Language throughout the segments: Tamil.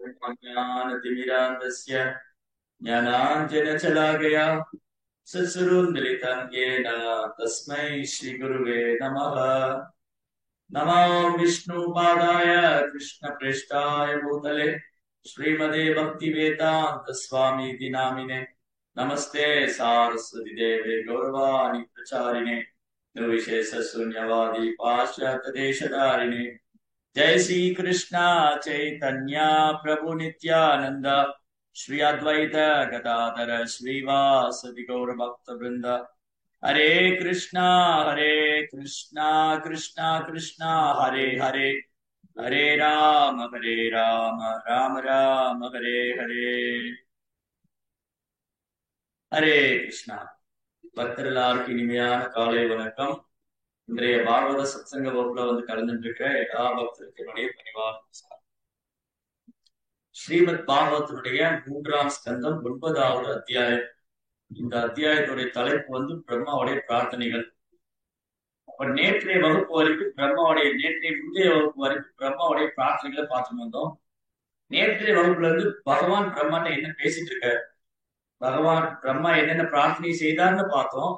ज्ञानतिमिरान्धस्य ज्ञानाञ्जनशलाकया सत्सुरोन्मिलितं येन तस्मै श्रीगुरुवे नमः। नमो विष्णुपादाय कृष्णप्रेष्ठाय भूतले श्रीमते भक्तिवेदान्त स्वामीति नामिने नमस्ते सारस्वती देवे गौरवाणी प्रचारिणे निर्विशेष शून्यवादी पाश्चात्य देशधारिणे। जय श्री कृष्णा चैतन्य प्रभु नित्यानंद श्री अद्वैत गदाधर श्रीवासदि गौर भक्त वृंद। हरे कृष्णा कृष्णा कृष्णा हरे हरे, हरे राम राम राम हरे हरे। हरे कृष्णा பக்தர்களாருக்கு இனிமையான காலை வணக்கம். இன்றைய பாகவத சத்சங்க வகுப்புல கலந்துட்டு இருக்கிற எல்லா பக்தர்களுடைய பணிவான ஸ்ரீமத் பாகவதனுடைய 3ஆம் ஸ்கந்தம் 9வது அத்தியாயம். இந்த அத்தியாயத்துடைய தலைப்பு பிரம்மாவுடைய பிரார்த்தனைகள். அப்ப நேற்றைய வகுப்பு வரைக்கும் முந்தைய வகுப்பு வரைக்கும் பிரம்மாவுடைய பிரார்த்தனைகளை பார்த்துட்டு வந்தோம். நேற்றைய வகுப்புல பகவான் பிரம்மாட்ட என்ன பேசிட்டு இருக்காரு, பகவான் பிரம்மா என்னென்ன பிரார்த்தனை செய்தார்னு பார்த்தோம்.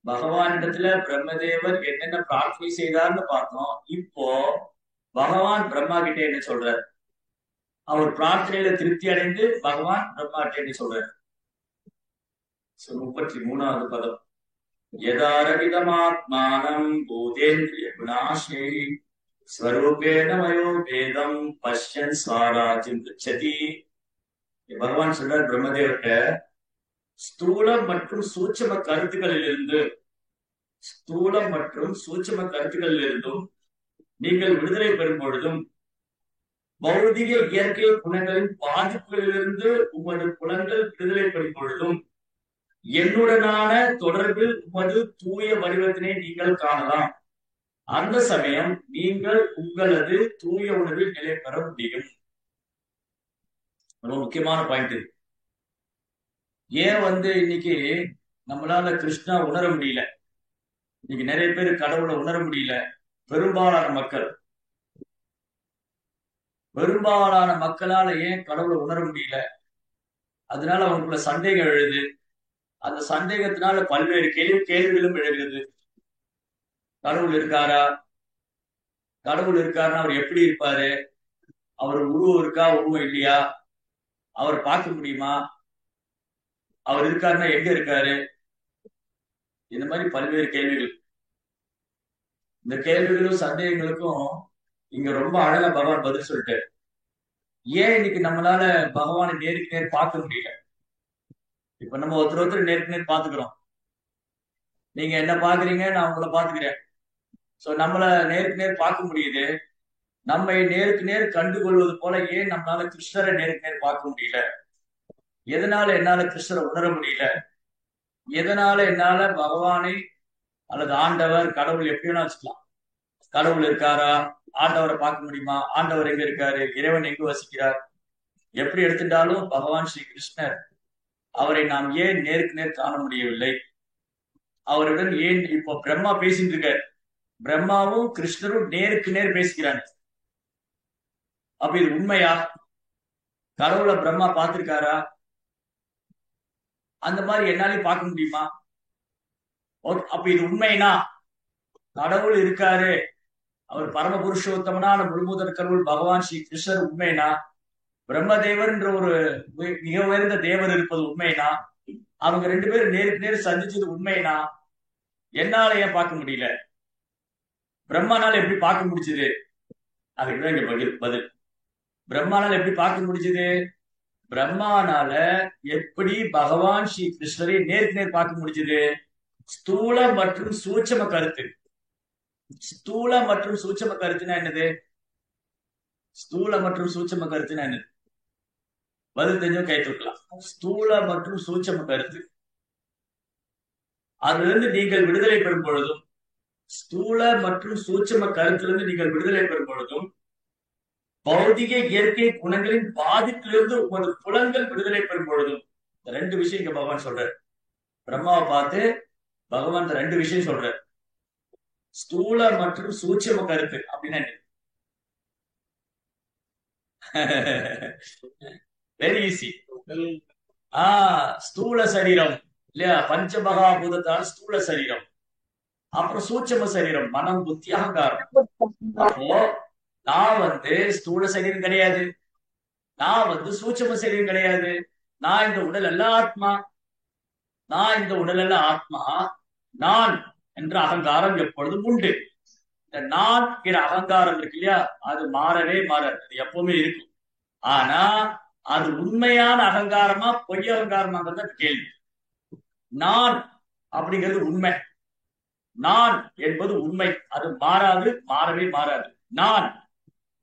பகவானிடத்துல பிரம்மதேவர் என்னென்ன பிரார்த்தனை செய்தார்னு பார்த்தோம். இப்போ பகவான் பிரம்மா கிட்ட என்ன சொல்றார், அவர் பிரார்த்தனையில திருப்தி அடைந்து பகவான் பிரம்மா கிட்ட என்ன சொல்றார். 33வது பதம். யதாரவிதமாத்மானம் பூதேந்திரிய குணாஸ்ரேஹி ஸ்வரூபேண மயோ வேதம் பஷ்யன் ஸ்வராஜ்யம் ருச்சதி. பகவான் சொல்றார் பிரம்மதேவர்கிட்ட, ஸ்தூலம் மற்றும் சூட்சும கருத்துக்களிலிருந்தும் நீங்கள் விடுதலை பெறும் பொழுதும், பௌதிக இயற்கை குணங்களின் பாதிப்புகளிலிருந்து உமது புலன்கள் விடுதலை பெறும் பொழுதும், என்னுடனான தொடர்பில் உமது தூய வடிவத்தினை நீங்கள் காணலாம். அந்த சமயம் நீங்கள் உங்களது தூய உணர்வில் நிலை பெற முடியும். ரொம்ப முக்கியமான பாயிண்ட் இது. ஏன் இன்னைக்கு நம்மளால கிருஷ்ணா உணர முடியல, இன்னைக்கு நிறைய பேர் கடவுளை உணர முடியல. பெரும்பாலான மக்களால ஏன் கடவுளை உணர முடியல? அதனால அவங்களுக்குள்ள சந்தேகம் எழுது. அந்த சந்தேகத்தினால பல்வேறு கேள்விகளும் எழுகிறது. கடவுள் இருக்காரா? கடவுள் இருக்காருன்னா அவர் எப்படி இருப்பாரு? அவர் உருவம் இருக்கா, உருவம் இல்லையா? அவர் பார்க்க முடியுமா? அவர் இருக்காருன்னா எங்க இருக்காரு? இந்த மாதிரி பல்வேறு கேள்விகள். இந்த கேள்விகளும் சந்தேகங்களுக்கும் இங்க ரொம்ப அழகா பகவான் பதில் சொல்லிட்டாரு. ஏன் இன்னைக்கு நம்மளால பகவானை நேருக்கு நேர் பார்க்க முடியல? இப்ப நம்ம ஒருத்தர் நேருக்கு நேர் பாத்துக்கிறோம். நீங்க என்ன பாக்குறீங்க, நான் உங்களை பாத்துக்கிறேன். சோ நம்மள நேருக்கு நேர் பார்க்க முடியுது. நம்மை நேருக்கு நேர் கண்டுகொள்வது போல ஏன் நம்மளால கிருஷ்ணரை நேருக்கு நேர் பார்க்க முடியல? எதனால என்னால கிருஷ்ணரை உணர முடியல? எதனால என்னால பகவானை அல்லது ஆண்டவர், கடவுள் எப்படி வேணா வச்சுக்கலாம். கடவுள் இருக்காரா? ஆண்டவரை பார்க்க முடியுமா? ஆண்டவர் எங்க இருக்காரு? இறைவன் எங்கு வசிக்கிறார்? எப்படி எடுத்துட்டாலும் பகவான் ஸ்ரீ கிருஷ்ணர், அவரை நாம் ஏன் நேருக்கு நேர் காண முடியவில்லை? அவருடன் ஏன் இப்போ பிரம்மா பேசிட்டு இருக்காரு, பிரம்மாவும் கிருஷ்ணரும் நேருக்கு நேர் பேசிக்கிறாங்க. அப்ப இது உண்மையா? கடவுளை பிரம்மா பார்த்திருக்காரா? அந்த மாதிரி என்னாலே பார்க்க முடியுமா? அப்ப இது உண்மைனா, கடவுள் இருக்காரு, அவர் பரம புருஷோத்தமனான முழுமுதற் கடவுள் பகவான் ஸ்ரீ கிருஷ்ணர் உண்மைனா, பிரம்மதேவர் என்ற ஒரு மிக உயர்ந்த தேவர் இருப்பது உண்மைனா, அவங்க 2 பேரும் நேருக்கு நேர் சந்திச்சது உண்மைனா, என்னால ஏன் பார்க்க முடியல? பிரம்மானால எப்படி பார்க்க முடிச்சது? அதுக்குதான் இங்க பதில். பிரம்மானால எப்படி பார்க்க முடிச்சது? பிரம்மானால எப்படி பகவான் ஸ்ரீ கிருஷ்ணரை நேருக்கு நேர் பார்க்க முடிச்சது? ஸ்தூல மற்றும் சூட்சம கருத்து. ஸ்தூல மற்றும் சூட்சம கருத்துனா என்னது? ஸ்தூல மற்றும் சூட்சம கருத்துனா என்னது? பதில் தெரிஞ்சும் கை தூக்கலாம். ஸ்தூல மற்றும் சூட்சம கருத்து, அதிலிருந்து நீங்கள் விடுதலை பெறும் பொழுதும், ஸ்தூல மற்றும் சூட்சம கருத்திலிருந்து நீங்கள் விடுதலை பெறும் பொழுதும், பௌதிக இயற்கை குணங்களின் பாதிப்பிலிருந்து உங்களது புலன்கள் விடுதலை பெறும் பொழுதும், இந்த 2 விஷயம் இங்க பகவான் சொல்றார். பிரம்மாவை பார்த்து பகவான் இந்த 2 விஷயம் சொல்றார். ஸ்தூல மற்றும் சூட்சம கருத்து அப்படின்னா என்ன? Very easy. ஸ்தூல சரீரம் இல்லையா, பஞ்சமகாபூதத்தால் ஸ்தூல சரீரம். அப்புறம் சூட்சம சரீரம், மனம் புத்தி அகங்காரம். அப்போ நான் ஸ்தூல சரீரம் கிடையாது, நான் சூட்சம சரீரம் கிடையாது. நான் இந்த உடல் அல்ல ஆத்மா, நான் இந்த உடல் அல்ல ஆத்மா. நான் என்ற அகங்காரம் எப்பொழுதும் உண்டு. இந்த நான் என்கிற அகங்காரம் இருக்கு இல்லையா, அது மாறவே மாறாது, அது எப்பவுமே இருக்கும். ஆனா அது உண்மையான அகங்காரமா பொய் அகங்காரமாங்கிறத கேள்வி. நான் அப்படிங்கிறது உண்மை, நான் என்பது உண்மை, அது மாறாது, மாறவே மாறாது. நான்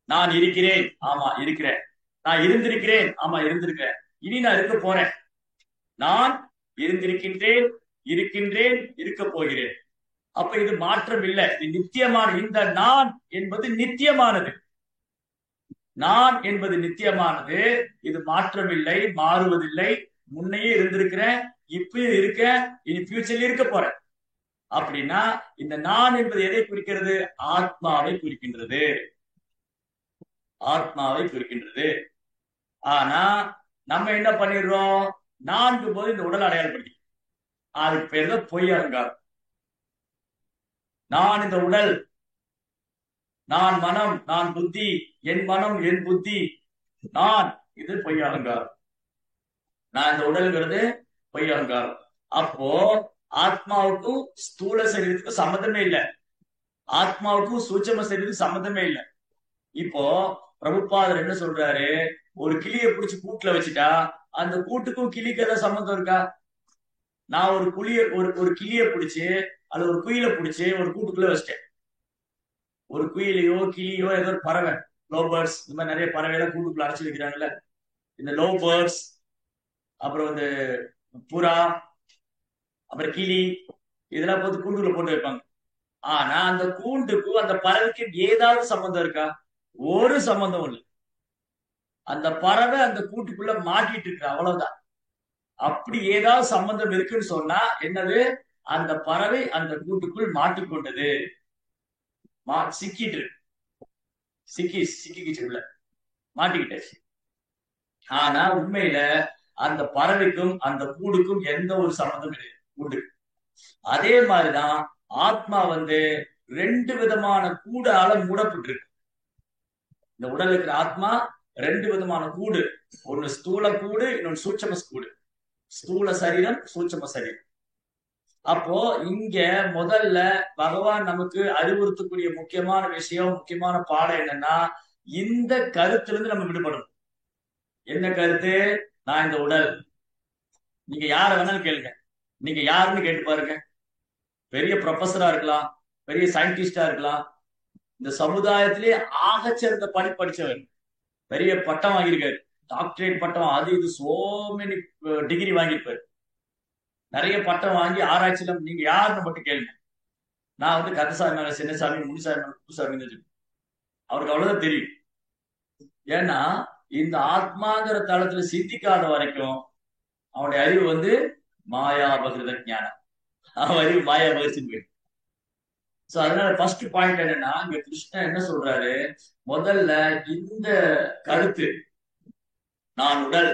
நான் இருக்கிறேன், ஆமா இருக்கிறேன். நான் இருந்திருக்கிறேன், ஆமா இருந்திருக்கிறேன். இனி நான் இருக்க போறேன். நான் இருந்திருக்கின்றேன், இருக்கின்றேன், இருக்க போகிறேன். அப்ப இது மாற்றம் இல்லை, இது நித்தியமான. இந்த நான் என்பது நித்தியமானது, நான் என்பது நித்தியமானது. இது மாற்றமில்லை, மாறுவதில்லை. முன்னையே இருந்திருக்கிறேன், இப்பயும் இருக்க, இனி ஃபியூச்சர்ல இருக்க போறேன். அப்படின்னா இந்த நான் என்பது எதை குறிக்கிறது? ஆத்மாவை குறிக்கின்றது, ஆத்மாவை குறிக்கின்றது. ஆனா நம்ம என்ன பண்ணிடுறோம்? நான்கு போது இந்த உடல் அடையாளப்படுத்தி, அதுக்கு பேர் தான் பொய் அகங்காரம். நான் இந்த உடல், நான் மனம், நான் புத்தி, என் மனம் என் புத்தி, நான், இது பொய் அகங்காரம். நான் இந்த உடல்ங்கிறது பொய் அகங்காரம். அப்போ ஆத்மாவுக்கும் ஸ்தூல சரீரத்துக்கும் சம்மந்தமே இல்லை, ஆத்மாவுக்கும் சூட்சம சரீரத்துக்கும் சம்மந்தமே இல்லை. இப்போ பிரபுபாதர் என்ன சொல்றாரு? ஒரு கிளியை பிடிச்சி கூட்டுல வச்சுட்டா அந்த கூட்டுக்கும் கிளிக்கு ஏதாவது சம்மந்தம் இருக்கா? நான் ஒரு ஒரு கிளியை பிடிச்சு அல்லது ஒரு குயிலை பிடிச்சி ஒரு கூட்டுக்குள்ள வச்சிட்டேன். ஒரு குயிலையோ கிளியோ ஏதோ ஒரு பறவை, லோ பேர்ட்ஸ், இந்த மாதிரி நிறைய பறவைகளை கூட்டுக்குள்ள அடைச்சு வைக்கிறாங்கல்ல, இந்த லோ பேர்ட்ஸ், அப்புறம் புறா, அப்புறம் கிளி, இதெல்லாம் போட்டு கூண்டுக்குள்ள போட்டு வைப்பாங்க. ஆனா அந்த கூண்டுக்கும் அந்த பறவைக்கு ஏதாவது சம்பந்தம் இருக்கா? ஒரு சம்பந்தம் இல்லை. அந்த பறவை அந்த கூட்டுக்குள்ள மாட்டிட்டு இருக்கு, அவ்வளவுதான். அப்படி ஏதாவது சம்பந்தம் இருக்குன்னு சொன்னா என்னது? அந்த பறவை அந்த கூட்டுக்குள் மாட்டிக்கொண்டது, சிக்கிட்டு இருக்கு, சிக்கிக்கிச்சு, உள்ள மாட்டிக்கிட்டாச்சு. ஆனா உண்மையில அந்த பறவைக்கும் அந்த கூடுக்கும் எந்த ஒரு சம்பந்தம் கிடையாது, உண்டு. அதே மாதிரிதான் ஆத்மா ரெண்டு விதமான கூடால மூடப்பட்டிருக்கு. இந்த உடல் இருக்கிற ஆத்மா ரெண்டு விதமான கூடு, ஒன்னு ஸ்தூல கூடு, இன்னொன்னு சூட்சம கூடு. ஸ்தூல சரீரம், சூட்சம சரீரம். அப்போ இங்க முதல்ல பகவான் நமக்கு அறிவுறுத்தக்கூடிய முக்கியமான விஷயம், முக்கியமான பாடம் என்னன்னா, இந்த கருத்திலிருந்து நம்ம விடுபடணும். என்ன கருத்து? நான் இந்த உடல். நீங்க யார வேணாலும் கேளுங்க, நீங்க யாருன்னு கேட்டு பாருங்க. பெரிய ப்ரொஃபஸரா இருக்கலாம், பெரிய சயின்டிஸ்டா இருக்கலாம், இந்த சமுதாயத்திலேயே ஆகச்சிறந்த படிச்சவர், பெரிய பட்டம் வாங்கியிருக்காரு, டாக்டரேட் பட்டம், அது இது சோ மெனி டிகிரி வாங்கியிருப்பாரு, நிறைய பட்டம் வாங்கி ஆராய்ச்சியில. நீங்க யாருன்னு மட்டும் கேளுங்க. நான் கந்தசாமி மேல சின்னசாமி, முனிசாமி மேல குப்புசாமி, அவருக்கு அவ்வளவுதான் தெரியும். ஏன்னா இந்த ஆத்மாங்கிற தளத்துல சித்திக்காத வரைக்கும் அவனுடைய அறிவு மாயாபகிருத ஞானம், அவன் அறிவு மாயாபகிர்ச்சின்னு போயிடும். சோ அதனால ஃபர்ஸ்ட் பாயிண்ட் என்னன்னா, இங்க கிருஷ்ணன் என்ன சொல்றாரு? முதல்ல இந்த கருத்து, நான் உடல்,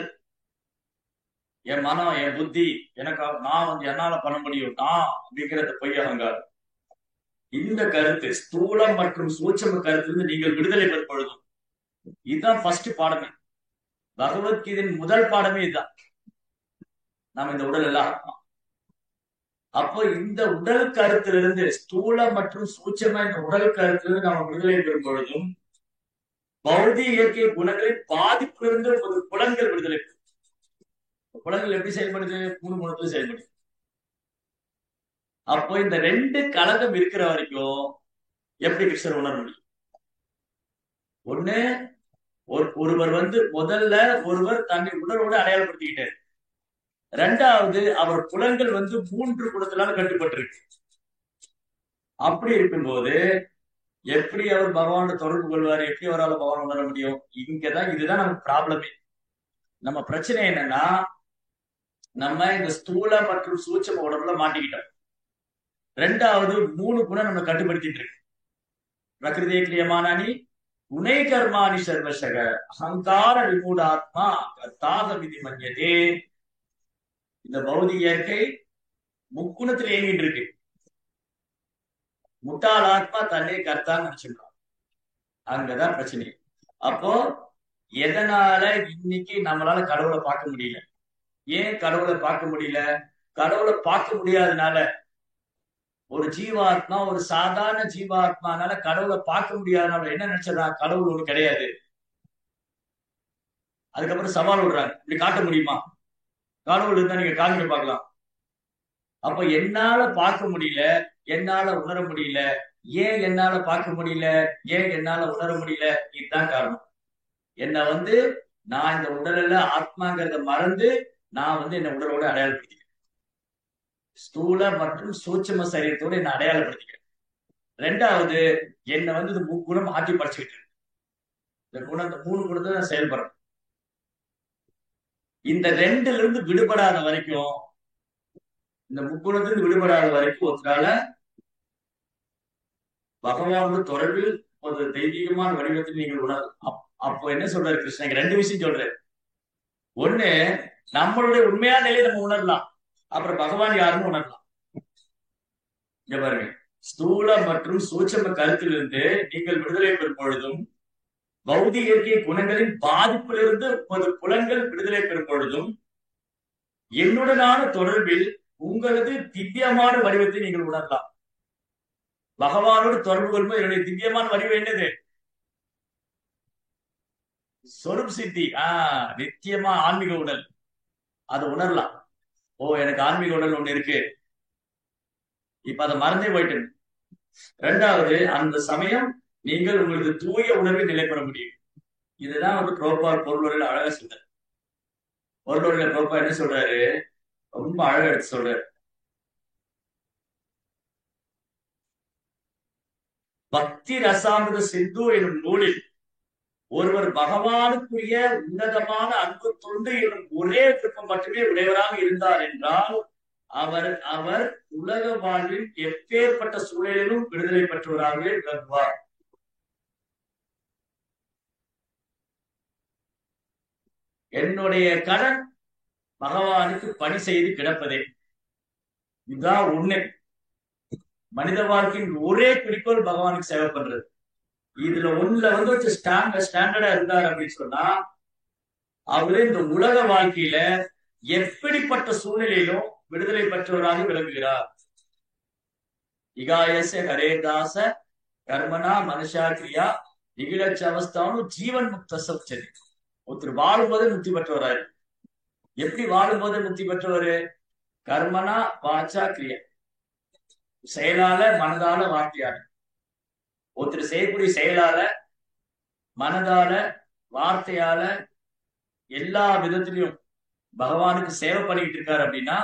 என் மனம், என் புத்தி, எனக்கு நான் என்னால பண்ண முடியும், நான் அப்படிங்கிற பொய் அகங்காரம், இந்த கருத்து ஸ்தூலம் மற்றும் சூட்சம கருத்து நீங்கள் விடுதலை பெறும். இதுதான் ஃபர்ஸ்ட் பாடமே, பகவத்கீதையின் முதல் பாடமே இதுதான். நாம இந்த உடல் எல்லாம். அப்போ இந்த உடல் கருத்திலிருந்து, ஸ்தூல மற்றும் சூட்சம இந்த உடல் கருத்திலிருந்து நம்ம விடுதலை பெறும் பொழுதும், பௌதிக இயற்கை குணங்களின் பாதிப்பிலிருந்து ஒரு புலன்கள் விடுதலை பெறும். புலன்கள் எப்படி செயல்படுது? மூணு குணத்துல செயல்படுது. அப்போ இந்த ரெண்டு கலகம் இருக்கிற வரைக்கும் எப்படி கிருஷ்ணர் உணர முடியும்? ஒண்ணு, ஒருவர் முதல்ல ஒருவர் தன்னை உணர்வோடு அடையாளப்படுத்திக்கிட்டார். ரெண்டாவது, அவர் புலன்கள் மூன்று குணத்தினால கட்டுப்பட்டிருக்கு. அப்படி இருக்கும்போது எப்படி அவர் பகவான தொடர்பு கொள்வார்? எப்படி அவரால் பகவான் உணர முடியும்? இங்கதான், இதுதான் நமக்கு ப்ராப்ளமே. நம்ம பிரச்சனை என்னன்னா, நம்ம இந்த ஸ்தூல மற்றும் சூட்சம உடம்புல மாட்டிக்கிட்டோம். ரெண்டாவது, மூணு குணம் நம்ம கட்டுப்படுத்திட்டு இருக்கு. பிரகிருதிய கிரியமானி, குணை கர்மாணி சர்வசக அகங்கார விமூடாத்மா கர்த்தாக விதி மன்யதே. இந்த பௌதிக இயற்கை முக்குணத்துல இயங்கிட்டு இருக்கு. முட்டாள் ஆத்மா தன்னை கர்த்தான்னு நினைச்சிருக்கான். அங்கதான் பிரச்சனை. அப்போ எதனால இன்னைக்கு நம்மளால கடவுளை பார்க்க முடியல? ஏன் கடவுளை பார்க்க முடியல? கடவுளை பார்க்க முடியாதனால ஒரு ஜீவாத்மா, ஒரு சாதாரண ஜீவாத்மானால கடவுளை பார்க்க முடியாதனால என்ன நினைச்சதா? கடவுள் ஒண்ணு கிடையாது. அதுக்கப்புறம் சவால் விடுறாங்க, இப்படி காட்ட முடியுமா? கடவுள் இருந்தா நீங்க காமிக்க பார்க்கலாம். அப்ப என்னால பார்க்க முடியல, என்னால உணர முடியல. ஏன் என்னால பார்க்க முடியல, ஏன் என்னால உணர முடியல? இதுதான் காரணம். என்ன நான் இந்த உடல்ல ஆத்மாங்கிறத மறந்து நான் என்ன உடலோட அடையாளப்படுத்திக்கிறேன். ஸ்தூல மற்றும் சூட்சும சரீரத்தோட என்ன அடையாளப்படுத்திக்கிறேன். ரெண்டாவது, என்ன இது குணம் ஆட்டி படைச்சுக்கிட்டு இருக்கு. இந்த குணம், இந்த 3 குணத்தை நான் செயல்படுறேன். இந்த 2ல இருந்து விடுபடாத வரைக்கும், இந்த முக்குணத்திலிருந்து விடுபடாத வரைக்கும் ஒருத்தரால பகவானோட தொடர்பில் ஒரு தெய்வீகமான வடிவத்தில் நீங்கள் உணரலாம். அப்போ என்ன சொல்றாரு கிருஷ்ணன்? 2 விஷயம் சொல்றாரு. ஒண்ணு, நம்மளுடைய உண்மையான நிலையை நம்ம உணரலாம். அப்புறம் பகவான் யாருன்னு உணரலாம். இங்க பாருங்க, ஸ்தூல மற்றும் சூட்சும கருத்திலிருந்து நீங்கள் விடுதலை பெறும் பொழுதும், பௌதிக இயற்கை குணங்களின் பாதிப்பிலிருந்து புலன்கள் விடுதலை பெறும் பொழுதும், என்னுடனான தொடர்பில் உங்களது திவ்யமான வடிவத்தை நீங்கள் உணரலாம். பகவானோடு தொடர்பு கொள்ளும்போது என்னுடைய திவ்யமான வடிவம் என்னது? சொரூப் சித்தி. நித்தியமா ஆன்மீக உடல், அதை உணரலாம். ஓ, எனக்கு ஆன்மீக உடல் ஒண்ணு இருக்கு, இப்ப அதை மறந்தே போயிட்டு. ரெண்டாவது, அந்த சமயம் நீங்கள் உங்களுக்கு தூய உணர்வை நிலை பெற முடியும். இதுதான் புரோபால் பொருளுரையில அழகா சொல்றாரு. பொருளுரையில புரோபா என்ன சொல்றாரு? ரொம்ப அழகா எடுத்து சொல்றாரு. பக்தி ரசாமிரத சிந்து எனும் நூலில் ஒருவர் பகவானுக்குரிய உன்னதமான அன்பு தொண்டு எனும் ஒரே விருப்பம் மட்டுமே உடையவராக இருந்தார் என்றால் அவர் உலக வாழ்வில் எப்பேற்பட்ட சூழலிலும் விடுதலை பெற்றவராகவே விளங்குவார். என்னுடைய கடன் பகவானுக்கு பணி செய்து கிடப்பதே. இதுதான் உண்மை. மனித வாழ்க்கையின் ஒரே குறிக்கோள் பகவானுக்கு சேவை பண்றது. இதுல ஒண்ணுல ஸ்டாண்டர்டா இருந்தார் அப்படின்னு சொன்னா, அவரு இந்த உலக வாழ்க்கையில எப்படிப்பட்ட சூழ்நிலையிலும் விடுதலை பெற்றவராக விளங்குகிறார். இகாயச ஹரேதாச கர்மனா மனுஷா கிரியா நிகிழச்ச அவஸ்தானு ஜீவன் முக்த சப்சரி. ஒருத்தர் வாழும்போதே முக்தி பெற்றவராரு. எப்படி வாழும்போதே முக்தி பெற்றவரு? கர்மனா வாச்சா கிரியா, செயலால, மனதால, வார்த்தையால. ஒருத்தர் செய்யக்கூடிய செயலால, மனதால, வார்த்தையால, எல்லா விதத்திலையும் பகவானுக்கு சேவை பண்ணிக்கிட்டு இருக்காரு அப்படின்னா,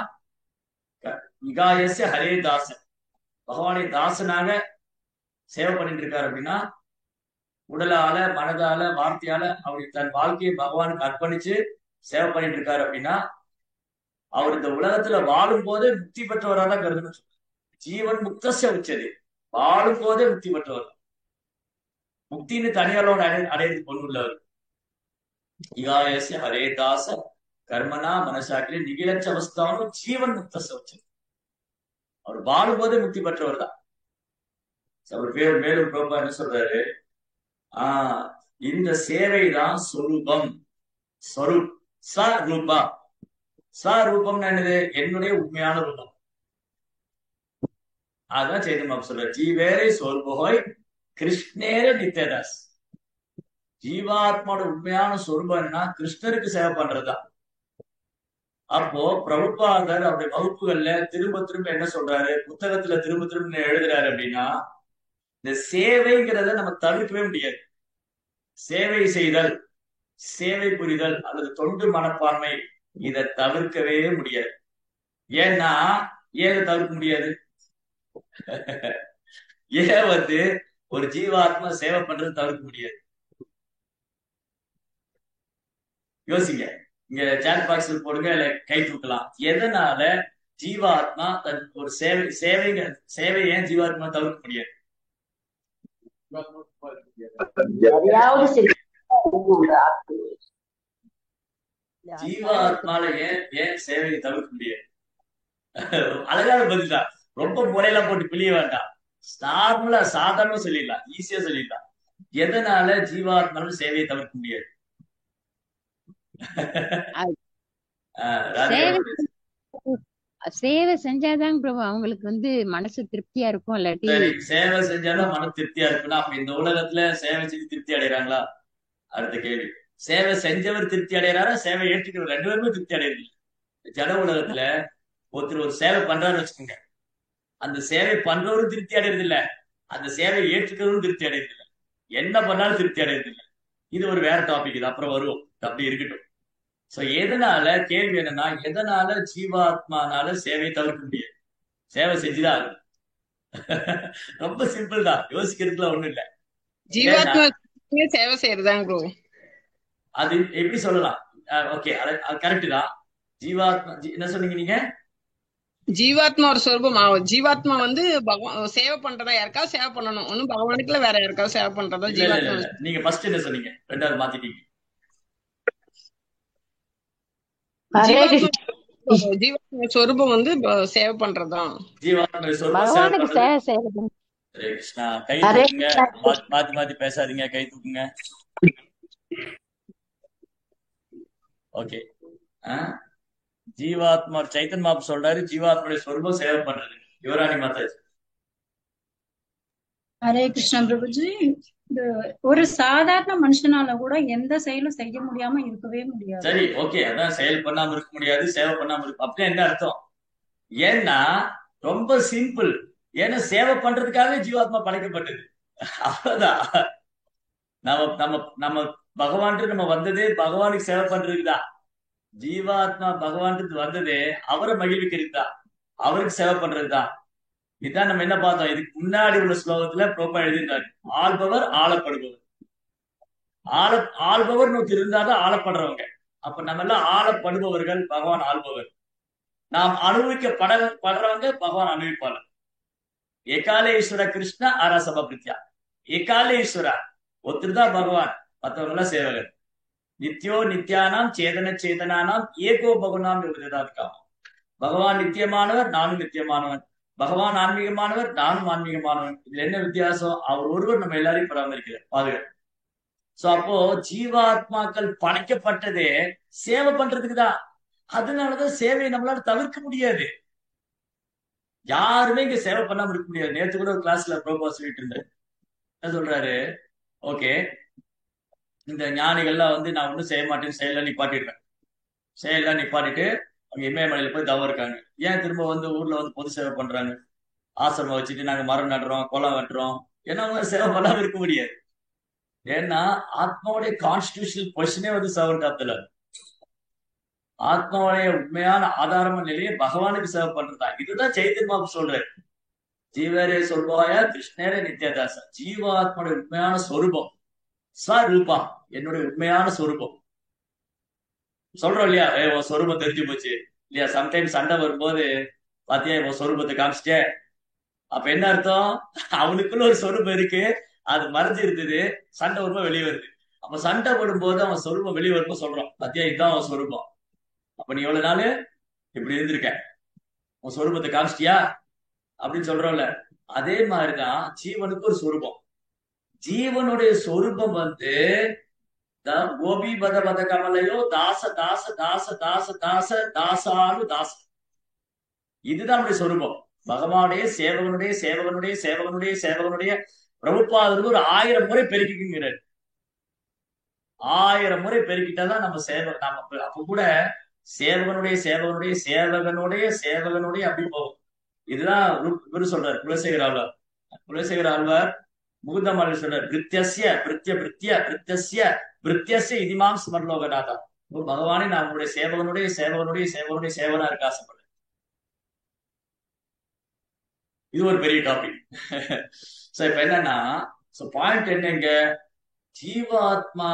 விகாயச ஹரே தாசன், பகவானை தாசனாக சேவை பண்ணிட்டு இருக்காரு அப்படின்னா, உடலால, மனதால, வார்த்தையால அவருடைய தன் வாழ்க்கையை பகவானுக்கு அர்ப்பணிச்சு சேவை பண்ணிட்டு இருக்காரு அப்படின்னா, அவர் இந்த உலகத்துல வாழும் போதே முக்தி பெற்றவராக தான் கருதுன்னு சொல்றாரு. ஜீவன் முக்தச உச்சது, வாழும் போதே முக்தி பெற்றவர். முக்தின்னு தனியாரோட அடையிறது கொண்டுள்ளவர். இகாயச ஹரே தாச கர்மனா மனசாக்கிலே நிகிழச்ச அவஸ்தானும் ஜீவன் முக்த சௌச்சம். அவர் வாழும்போதே முக்தி பெற்றவர் தான். அவர் பேர் மேலும் பிரபா என்ன சொல்றாரு? இந்த சேவை தான் சொரூபம். ஸ்வரூபா. ஸ்வரூபம் என்னது? என்னுடைய உண்மையான ரூபம். அதான் சேதன் சொல்ற, ஜீவேரே சொர்போய் கிருஷ்ணேரே நித்யதாஸ். ஜீவாத்மாவோட உண்மையான சொரூபம்னா கிருஷ்ணருக்கு சேவை பண்றதுதான். அப்போ பிரபுபாதர் அவருடைய வகுப்புகள்ல திரும்ப திரும்ப என்ன சொல்றாரு, புத்தகத்துல திரும்ப திரும்ப எழுதுறாரு அப்படின்னா, இந்த சேவைங்கிறத நம்ம தவிர்க்கவே முடியாது. சேவை செய்தல், சேவை புரிதல் அல்லது தொண்டு மனப்பான்மை, இதை தவிர்க்கவே முடியாது. ஏன்னா ஏன் தவிர்க்க முடியாது? ஏன் ஒரு ஜீவாத்மா சேவை பண்றது தவிர்க்க முடியாது? யோசிங்க. இங்க சாட் பாக்ஸ்ல போடுங்க, இல்ல கை தூக்கலாம். எதனால ஜீவாத்மா தன் ஒரு சேவை ஏன் ஜீவாத்மா தவிர்க்க முடியாது? எதையாவது சரி ஜீவாத்மால ஏன் சேவையை தவிர்க்க முடியாது? அழகான பதில் தான். ரொம்ப முறையெல்லாம் போட்டு பிழிய வேண்டாம். நார்மலா சாதாரணமா சொல்லிடலாம், ஈஸியா சொல்லிடலாம். எதனால ஜீவாத்மால சேவையை தவிர்க்க முடியாது? ராதிகா சேவை சேவை செஞ்சாதாங்க பிரபு அவங்களுக்கு மனசு திருப்தியா இருக்கும். இல்லாட்டி சரி, சேவை செஞ்சாதான் மன திருப்தியா இருக்குன்னா அப்ப இந்த உலகத்துல சேவை செஞ்சு திருப்தி அடைகிறாங்களா? அடுத்த கேள்வி. சேவை செஞ்சவர் திருப்தி அடைகிறாரா, சேவை ஏற்றுக்கிறவர்? ரெண்டு பேருமே திருப்தி அடையறது. ஜட உலகத்துல ஒருத்தர் ஒரு சேவை பண்றாருன்னு வச்சுக்கோங்க, அந்த சேவை பண்றவரும் திருப்தி அடையறது இல்ல, அந்த சேவை ஏற்றுக்கிறவரும் திருப்தி அடையறது இல்ல, என்ன பண்ணாலும் திருப்தி அடையறது இல்ல. இது ஒரு வேற டாபிக், இது அப்புறம் வருவோம், அப்படி இருக்கட்டும். சோ எதனால, கேள்வி என்னன்னா எதனால ஜீவாத்மானால சேவை தவிர்க்க முடியாது? சேவை செஞ்சுதான் ஆகும். ரொம்ப சிம்பிள் தான், யோசிக்கிறதுக்குலாம் ஒண்ணும் இல்ல. ஏன்னா ஜீவாத்மா சேவை செய்யறதாங்க ப்ரோ. அது எப்படி சொல்லலாம்? ஓகே, கரெக்ட் தான். ஜீவாத்மா என்ன சொன்னீங்க நீங்க? ஜீவாத்மா ஒரு சொரூபம். ஜீவாத்மா சேவை பண்றதா, யாருக்காவது சேவை பண்ணணும், ஒன்னும் பகவானுக்குள்ள வேற யாருக்காவது சேவை பண்றதா இல்ல இல்ல இல்ல ஜீவாத்மா. இல்ல, நீங்க ஃபர்ஸ்ட் என்ன சொன்னீங்க, ரெண்டாவது மாத்திட்டீங்க. ஹரே ஜீவாத்மா ஜீவாத்மா சொரூபம் சேவை பண்றதுதான். ஜீவாத்மா சொரூபம் சேவை பகவானுக்கு பண்றது. சேவை செய்யறது. ஹரே கிருஷ்ணா. கை ஹரே தூக்குங்க, மாத்தி மாத்தி பேசாதீங்க, கை தூக்குங்க. ஓகே. ஜீவாத்மா சைத்தன் மாப்பு சொல்றாரு, ஜீவாத்மாவுடைய சொரூபம் சேவை பண்றது. யுவராணி மாதாஜி. ஹரே கிருஷ்ணா பிரபுஜி. இந்த ஒரு சாதாரண மனுஷனால கூட எந்த செயலும் செய்ய முடியாம இருக்கவே முடியாது. சரி, ஓகே, அதான் செயல் பண்ணாம இருக்க முடியாது, சேவை பண்ணாம இருக்க, அப்படியே என்ன அர்த்தம்? ஏன்னா ரொம்ப சிம்பிள். ஏன்னா சேவை பண்றதுக்காகவே ஜீவாத்மா படைக்கப்பட்டது, அவ்வளவுதான். நம்ம நம்ம நம்ம பகவான் நம்ம வந்ததே பகவானுக்கு சேவை பண்றதுக்குதான். ஜீவாத்மா பகவான் வந்ததே அவரை மகிழ்விக்கிறது தான், அவருக்கு சேவை பண்றதுதான். இதுதான் நம்ம என்ன பார்த்தோம் இதுக்கு முன்னாடி உள்ள ஸ்லோகத்துல ப்ரோப்பா எழுதியிருந்தாரு. ஆள்பவர் ஆளப்படுபவர். ஆள்பவர் நோக்கி இருந்தாதான் ஆளப்படுறவங்க. அப்ப நம்ம எல்லாம் ஆளப்படுபவர்கள், பகவான் ஆள்பவர். நாம் அனுபவிக்கப்படுறவங்க, பகவான் அனுபவிப்பாளர். ஏகாலே ஈஸ்வர கிருஷ்ண அரசப பிரித்யா. ஏகாலே ஈஸ்வரா ஒருத்தர் தான் பகவான், மற்றவங்க எல்லாம் சேவகர். நித்யோ நித்யானாம் சேதன சேதனானாம் ஏகோ பகுனாம் யோகதாத்காமம். பகவான் நித்தியமானவர், நானும் நித்தியமானவன். பகவான் ஆன்மீகமானவர், நானும் ஆன்மீகமானவன். இதுல என்ன வித்தியாசம்? அவர் ஒருவர் நம்ம எல்லாரையும் பராமரிக்கிறார், பாதுகாப்பு. சோ அப்போ ஜீவாத்மாக்கள் படைக்கப்பட்டதே சேவை பண்றதுக்கு தான். அதனாலதான் சேவையை நம்மளால தவிர்க்க முடியாது. யாருமே இங்க சேவை பண்ணாம இருக்க முடியாது. நேற்று கூட ஒரு கிளாஸ்ல ப்ரோபா சொல்லிட்டு இருந்தேன். என்ன சொல்றாரு? ஓகே, இந்த ஞானிகள்லாம் நான் ஒன்றும் செய்ய மாட்டேன்னு செயலாம் நிப்பாட்டிடுறேன். செயலாம் நிப்பாட்டிட்டு அவங்க இமயமலையில போய் தவம் இருக்காங்க. ஏன் திரும்ப ஊர்ல பொது சேவை பண்றாங்க? ஆசிரமம் வச்சுட்டு நாங்க மரம் நடுறோம், குளம் வெட்டுறோம். ஏன்னா அவங்க சேவை பண்ணாம இருக்க முடியாது. ஏன்னா ஆத்மாவுடைய கான்ஸ்டிடியூஷனல் பொசிஷனே சர்வன்ட் ஆஃப் தி லார்ட். ஆத்மாவுடைய உண்மையான ஆதாரமான நிலையை பகவானுக்கு சேவை பண்றதுதான். இதுதான் சைத்தன்யா சொல்றாரு. ஜீவரே சொல்வாயா கிருஷ்ணரே நித்யதாசா. ஜீவாத்மாவுடைய உண்மையான சொரூபம் ஸ்வரூபா, என்னுடைய உண்மையான சொரூபம். சொல்றோம் இல்லையா, உன் சொரூபம் தெரிஞ்சு போச்சு இல்லையா? சம்டைம்ஸ் சண்டை வரும்போது பாத்தியா உன் சொரூபத்தை காமிச்சிட்டே, அப்ப என்ன அர்த்தம்? அவனுக்குள்ள ஒரு சொரூபம் இருக்கு, அது மறைஞ்சு இருந்தது, சண்டை வரும்போது வெளியே வருது. அப்ப சண்டை போடும்போது அவன் சொரூபம் வெளியே வரும்போது சொல்றான், பாத்தியா இதுதான் அவன் சொரூபம். அப்ப நீ எவ்வளவு நாள் இப்படி இருந்திருக்க, உன் சொரூபத்தை காமிச்சிட்டியா அப்படின்னு சொல்றோம்ல. அதே மாதிரிதான் ஜீவனுக்கு ஒரு சொரூபம். ஜீவனுடைய சொரூபம் கோபி பத பத கமலையோ தாச தாச தாச தாச தாச தாசானு தாச. இதுதான் நம்முடைய சொரூபம். பகவானுடைய சேவகனுடைய சேவகனுடைய சேவகனுடைய சேவகனுடைய பிரபுபாதருக்கு ஒரு 1000 முறை பெருக்கிக்கிறார். 1000 முறை பெருக்கிட்டாதான் நம்ம நம்ம அப்ப கூட சேவகனுடைய சேவகனுடைய சேவகனுடைய சேவகனுடைய அப்படி போகும். இதுதான் குரு சொல்றார் குலசேகர ஆழ்வார். குலசேகர ஆழ்வார் முகுந்தமாலை சொல்றார், பிரித்யஸ்ய பிரித்ய பிரித்ய பிரித்யஸ்ய பிரித்யஸ்ய இதிமாம் ஸ்மர்லோகநாதா. பகவானே நான் உங்களுடைய சேவகனுடைய சேவகனுடைய சேவகனுடைய சேவனா இருக்க ஆசைப்படுறேன். இது ஒரு பெரிய டாபிக். இப்ப என்னன்னா பாயிண்ட் என்னங்க, ஜீவாத்மா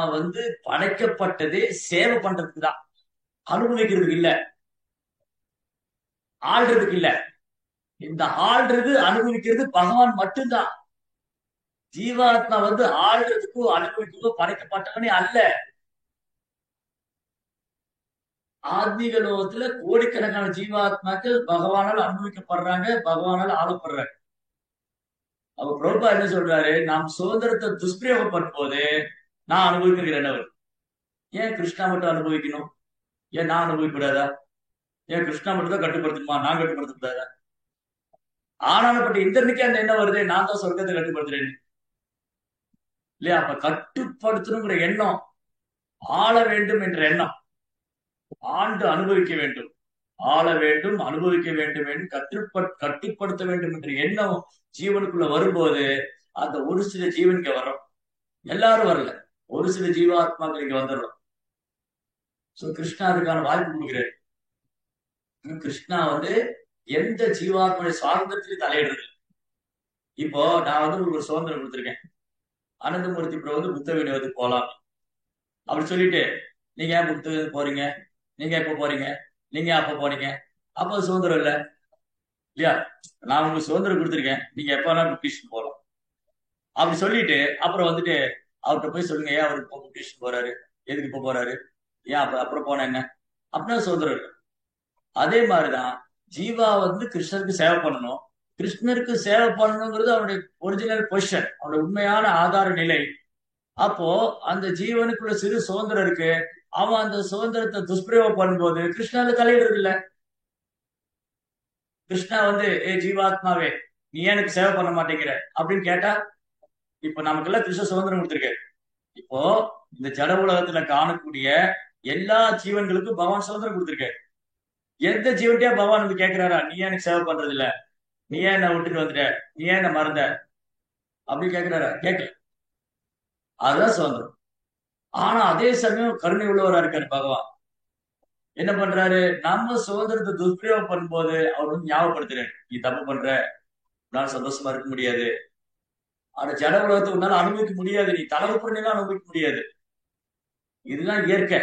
படைக்கப்பட்டதே சேவை பண்றதுக்கு தான், அனுபவிக்கிறதுக்கு இல்ல, ஆள்றதுக்கு இல்ல. இந்த ஆள்றது அனுபவிக்கிறது பகவான் மட்டும்தான். ஜீவாத்மா வந்து ஆள்றதுக்கோ அனுபவிக்கவோ படைக்கப்பட்டவனே அல்ல. ஆத்மீக லோகத்துல கோடிக்கணக்கான ஜீவாத்மாக்கள் பகவானால் அனுபவிக்கப்படுறாங்க, பகவானால் ஆளப்படுறாங்க. அப்ப பிரபா என்ன சொல்றாரு, நாம் சுதந்திரத்தை துஷ்பிரயோகப்படும் போது நான் அனுபவிக்கிறேன். ஏன் கிருஷ்ணா மட்டும் அனுபவிக்கணும்? ஏன் நான் அனுபவிக்க கூடாதா? ஏன் கிருஷ்ணா மட்டும் தான் கட்டுப்படுத்தணுமா, நான் கட்டுப்படுத்த கூடாதா? ஆனாலும் இந்திரனுக்கே அந்த என்ன வருது, நான் தான் சொர்க்கத்தை கட்டுப்படுத்துறேன் இல்லையா? அப்ப கட்டுப்படுத்தணுங்கிற எண்ணம், ஆள வேண்டும் என்ற எண்ணம், ஆண்டு அனுபவிக்க வேண்டும், ஆள வேண்டும், அனுபவிக்க வேண்டும் என்று கட்டுப்படுத்த வேண்டும் என்ற எண்ணம் ஜீவனுக்குள்ள வரும்போது அந்த ஒரு சில ஜீவனுக்கு வரும். எல்லாரும் வரல, ஒரு சில ஜீவாத்மாக்கள் இங்க வந்துடுறோம். சோ கிருஷ்ணா அதுக்கான வாய்ப்பு கொடுக்கிறாரு. கிருஷ்ணா வந்து எந்த ஜீவாத்மனுடைய சுவாதந்திரத்திலையும் தலையிடுறது. இப்போ நான் வந்து உங்களுக்கு ஒரு சுதந்திரம் கொடுத்துருக்கேன், அனந்தமூர்த்தி பிரபு வந்து புத்த விநியோகத்துக்கு போலாம் அப்படி சொல்லிட்டு, நீங்க ஏன் புத்த போறீங்க, நீங்க எப்ப போறீங்க, நீங்க அப்ப போறீங்க, அப்ப சுதந்திரம் இல்ல இல்லையா? நான் உங்களுக்கு சுதந்திரம் கொடுத்துருக்கேன், நீங்க எப்ப வேணா புத்திஷன் போகலாம் அப்படி சொல்லிட்டு அப்புறம் வந்துட்டு அவர்கிட்ட போய் சொல்லுங்க, ஏன் அவருக்கு இப்போ புத்திஷன் போறாரு, எதுக்கு இப்ப போறாரு, ஏன் அப்புறம் போன என்ன, அப்படின்னா சுதந்திரம் இல்லை. அதே மாதிரிதான் ஜீவா வந்து கிருஷ்ணருக்கு சேவை பண்ணணும், கிருஷ்ணருக்கு சேவை பண்ணணுங்கிறது அவனுடைய ஒரிஜினல் பொசிஷன், அவனுடைய உண்மையான ஆதார நிலை. அப்போ அந்த ஜீவனுக்குள்ள சிறு சுதந்திரம் இருக்கு, அவன் அந்த சுதந்திரத்தை துஷ்பிரயோகம் பண்ணும்போது கிருஷ்ணால தலையிடுறது இல்ல. கிருஷ்ணா வந்து ஜீவாத்மாவே நீ எனக்கு சேவை பண்ண மாட்டேங்கிற அப்படின்னு கேட்டா, இப்ப நமக்கெல்லாம் கிருஷ்ண சுதந்திரம் கொடுத்திருக்காரு. இப்போ இந்த ஜட உலகத்துல காணக்கூடிய எல்லா ஜீவன்களுக்கும் பகவான் சுதந்திரம் கொடுத்திருக்காரு. எந்த ஜீவன்கிட்டயா பகவான் வந்து கேட்கிறாரா, நீ எனக்கு சேவை பண்றது இல்ல, நீ ஏன் என்ன விட்டுட்டு வந்துட்ட, நீ ஏன் என்ன மறந்த அப்படின்னு கேட்கிறாரா? கேட்கல. அதுதான் சுதந்திரம். ஆனா அதே சமயம் கருணை உள்ளவரா இருக்காரு பகவான். என்ன பண்றாரு, நம்ம சுதந்திரத்தை துஷ்பிரயோகம் பண்ணும்போது அவர் வந்து ஞாபகப்படுத்துறாரு, நீ தப்பு பண்ற, உன்னால சந்தோஷமா இருக்க முடியாது, ஆனா ஜட உலகத்தை உன்னால அனுபவிக்க முடியாது, நீ தலைவப்புறலாம் அனுபவிக்க முடியாது. இதுதான் இயற்கை.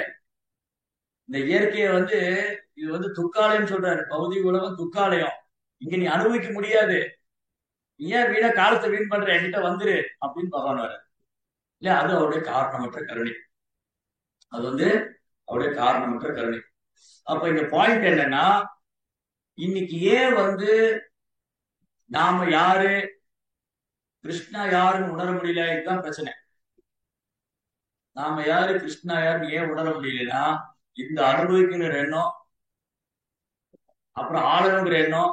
இந்த இயற்கையை வந்து இது வந்து துக்காலயம் சொல்றாரு, பௌதிக உலகம் துக்காலயம், இங்க நீ அனுபவிக்க முடியாது, நீ ஏன் வீணா காலத்தை வீண் பண்ற, என்கிட்ட வந்துரு அப்படின்னு பகவான் வர இல்ல. அது அவருடைய காரணமற்ற கருணை, அது வந்து அவருடைய காரணமற்ற கருணை. அப்ப இந்த பாயிண்ட் என்னன்னா, இன்னைக்கு ஏன் வந்து நாம யாரு, கிருஷ்ணா யாருன்னு உணர முடியல, இதுதான் பிரச்சனை. நாம யாரு, கிருஷ்ணா யாருன்னு ஏன் உணர முடியலன்னா, இந்த அனுபவிக்கிற எண்ணம், அப்புறம் ஆளணுங்கிற எண்ணம்,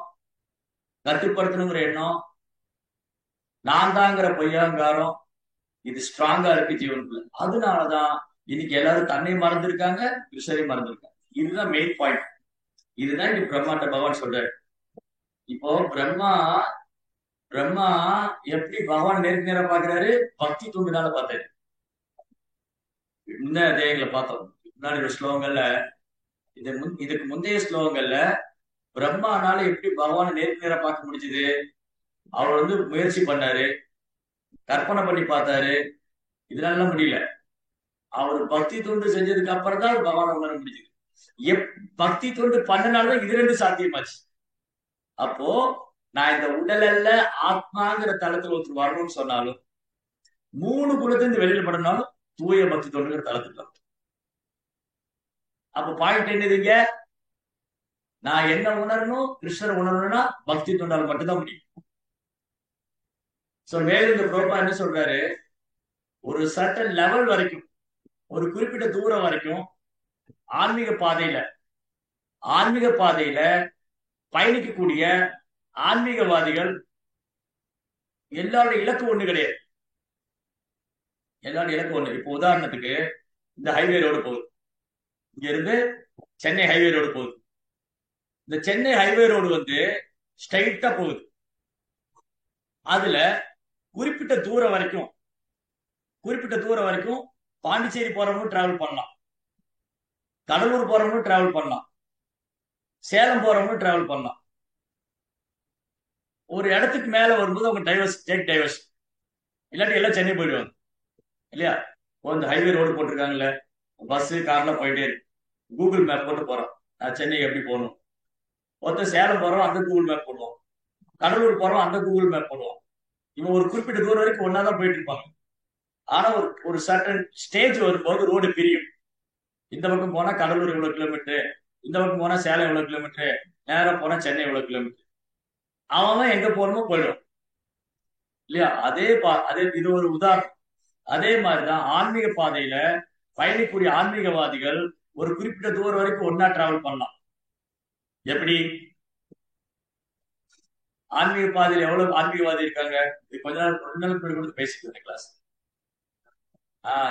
கட்டுப்படுத்தணுங்கிற எண்ணம், நான் தாங்கிற பொய்யாங்காரம், இது ஸ்ட்ராங்கா இருக்கு ஜீவனுக்குள்ள. அதனாலதான் இன்னைக்கு எல்லாரும் தன்னை மறந்துருக்காங்க, கிருஷ்ணரையும் மறந்துருக்காங்க. இதுதான் மெயின் பாயிண்ட். இதுதான் இன்னைக்கு பிரம்மாட்ட பகவான் சொல்றாரு. இப்போ பிரம்மா எப்படி பகவான் நேருக்கு நேரம் பாக்குறாரு, பக்தி தூண்டினால பார்த்தாரு. முன்ன அத்தியாயங்களை பார்த்தோம், முன்னாடி ஸ்லோகங்கள்ல, இதுக்கு முந்தைய ஸ்லோகங்கள்ல பிரம்மானால எப்படி பகவானை நேருக்கு நேரம் பார்க்க முடிஞ்சது. அவர் வந்து முயற்சி பண்ணாரு, கற்பனை பண்ணி பார்த்தாரு, இதனால முடியல. அவர் பக்தி தொண்டு செஞ்சதுக்கு அப்புறம் தான் பகவானை உணர முடிஞ்சது. பக்தி தொண்டு பண்ணனாலதான் இது ரெண்டு சாத்தியமாச்சு. அப்போ நான் இந்த உடல் அல்ல ஆத்மாங்கிற தளத்துல ஒருத்தர் வரணும்னு சொன்னாலும், 3 குணத்திலிருந்து வெளியில படனாலும் தூய பக்தி தொண்டுங்கிற தளத்துக்கு. அப்ப பாயிண்ட் என்னதுங்க, நான் என்ன உணரணும், கிருஷ்ணர் உணரணும்னா பக்தி தொண்டால் மட்டும்தான் முடியும். சோ மேலும் இந்த புரோபா என்ன சொல்றாரு, ஒரு சர்டன் லெவல் வரைக்கும், ஒரு குறிப்பிட்ட தூரம் வரைக்கும் ஆன்மீக பாதையில பயணிக்கக்கூடிய ஆன்மீகவாதிகள் எல்லாருடைய இலக்கு ஒண்ணு கிடையாது. எல்லாருடைய இலக்கு ஒண்ணு. இப்போ உதாரணத்துக்கு இந்த ஹைவே ரோடு போகுது, இங்க இருந்து சென்னை ஹைவே ரோடு போகுது. இந்த சென்னை ஹைவே ரோடு வந்து ஸ்ட்ரைட்டா போகுது. அதுல குறிப்பிட்ட தூரம் வரைக்கும் பாண்டிச்சேரி போறவங்களும் டிராவல் பண்ணலாம், கடலூர் போறவங்களும் டிராவல் பண்ணலாம், சேலம் போறவங்களும் டிராவல் பண்ணலாம். ஒரு இடத்துக்கு மேல வரும்போது அவங்க டைவர்ஸ் இல்லாட்டி எல்லாம் சென்னை போயிடுவாங்க இல்லையா? இந்த ஹைவே ரோடு போட்டிருக்காங்கல்ல, பஸ் கார்ல போயிட்டே இருக்கு, கூகுள் மேப் போட்டு போறோம், நான் சென்னை எப்படி போகணும். ஒருத்தர் சேலம் போறோம், அந்த கூகுள் மேப் போடுவோம், கடலூர் போறோம், அந்த கூகுள் மேப் போடுவோம். இவன் ஒரு குறிப்பிட்ட தூரம் வரைக்கும் ஒன்னாதான் போயிட்டு இருப்பாங்க. ஆனா ஒரு சர்டன் ஸ்டேஜ் வரும்போது ரோடு பிரியும். இந்த பக்கம் போனா கடலூர் இவ்வளவு கிலோமீட்டர், இந்த பக்கம் போனா சேலம் இவ்வளவு கிலோமீட்டர், நேரம் போனா சென்னை இவ்வளவு கிலோமீட்டர். அவன் எங்க போறமோ போயிடும் இல்லையா? அதே இது ஒரு உதாரணம். அதே மாதிரிதான் ஆன்மீக பாதையில பயணிக்கூடிய ஆன்மீகவாதிகள் ஒரு குறிப்பிட்ட தூரம் வரைக்கும் ஒன்னா டிராவல் பண்ணலாம். எப்படி? ஆன்மீக பாதையில் எவ்வளவு ஆன்மீகவாதி இருக்காங்க? இது கொஞ்ச நாள் கொடுத்து பேசிட்டு இருந்தேன் கிளாஸ்.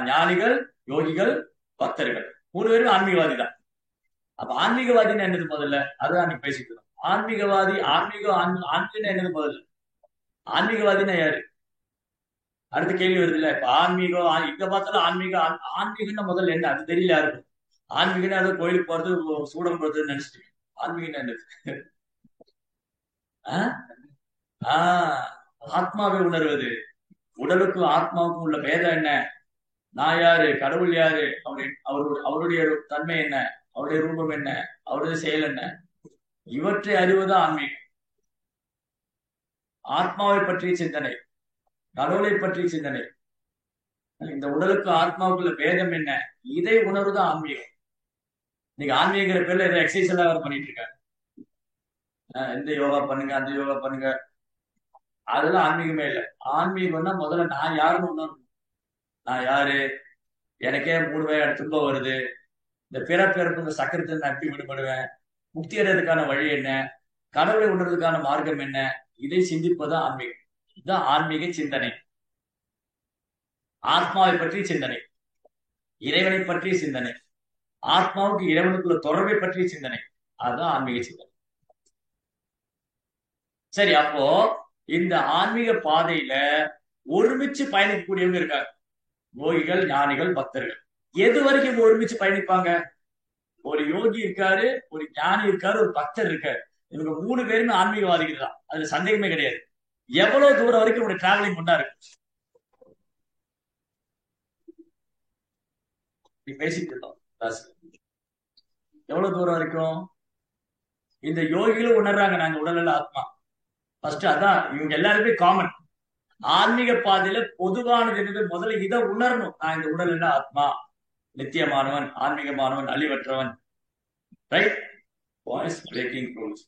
ஞானிகள், யோகிகள், பக்தர்கள் 3 பேரும் ஆன்மீகவாதி தான். அப்ப ஆன்மீகவாதின்னு என்னது முதல்ல? அதுதான் அன்னைக்கு பேசிட்டு இருக்கோம். ஆன்மீகம் என்னது முதல்ல? ஆன்மீகவாதினா யாரு? அடுத்த கேள்வி வருது இல்ல. இப்ப ஆன்மீகம் இங்க பார்த்தாலும் ஆன்மீகம்னா முதல்ல என்ன அது தெரியல யாருக்கும். ஆன்மீகம்னா ஏதோ கோயிலுக்கு போறது, சூடம் போறதுன்னு நினைச்சிட்டு ஆன்மீகம் என்னது? ஆத்மாவை உணர்வது. உடலுக்கும் ஆத்மாவுக்கும் உள்ள பேதம் என்ன? நான் யாரு, கடவுள் யாரு, அவருடைய தன்மை என்ன, அவருடைய ரூபம் என்ன, அவருடைய செயல் என்ன, இவற்றை அறிவதுதான் ஆன்மீகம். ஆத்மாவை பற்றிய சிந்தனை, கடவுளை பற்றிய சிந்தனை, இந்த உடலுக்கு ஆத்மாவுக்குள்ள பேதம் என்ன, இதை உணர்வுதான் ஆன்மீகம். நீங்க ஆன்மீகிற பேர்ல ஏதோ எக்ஸசைஸ் எல்லாம் பண்ணிட்டு இருக்காங்க. இந்த யோகா பண்ணுங்க, அந்த யோகா பண்ணுங்க, அதெல்லாம் ஆன்மீகமே இல்லை. ஆன்மீகம்னா முதல்ல நான் யாருன்னு உணரணும். நான் யாரு, எனக்கே 3 வகை துன்பம் வருது, இந்த பிறப்பிறப்பு இந்த சக்கரத்தை நான் எப்படி விடுபடுவேன், முக்தி அடைறதுக்கான வழி என்ன, கடவுளை உணர்றதுக்கான மார்க்கம் என்ன, இதை சிந்திப்பதுதான் ஆன்மீகம். இதுதான் ஆன்மீக சிந்தனை. ஆத்மாவை பற்றிய சிந்தனை, இறைவனை பற்றிய சிந்தனை, ஆத்மாவுக்கு இறைவனுக்குள்ள தொடர்பை பற்றிய சிந்தனை, அதுதான் ஆன்மீக சிந்தனை. சரி, அப்போ இந்த ஆன்மீக பாதையில ஒருமிச்சு பயணிக்கக்கூடியவங்க இருக்காங்க. யோகிகள், ஞானிகள், பக்தர்கள். எது வரைக்கும் ஒருமிச்சு பயணிப்பாங்க? ஒரு யோகி இருக்காரு, ஒரு ஞானி இருக்காரு, ஒரு பக்தர் இருக்காரு. இவங்க 3 பேருமே ஆன்மீகவாதிகள் தான், அதுல சந்தேகமே கிடையாது. எவ்வளவு தூரம் வரைக்கும் உங்களுடைய டிராவலிங் ஒண்ணா இருக்கு? பேசிட்டு இருக்கோம். எவ்வளவு தூரம் வரைக்கும் இந்த யோகிகளும் உணர்றாங்க நாங்க உடல்ல ஆத்மா. ஃபர்ஸ்ட் அதான் இவங்க எல்லாருமே காமன். ஆன்மீக பாதையில பொதுவானது என்னது? முதல்ல இதை உணரணும். நான் இந்த உடல் என்ன ஆத்மா, நித்தியமானவன், ஆன்மீகமானவன், அழிவற்றவன். ரைட்? Voice breaking rules.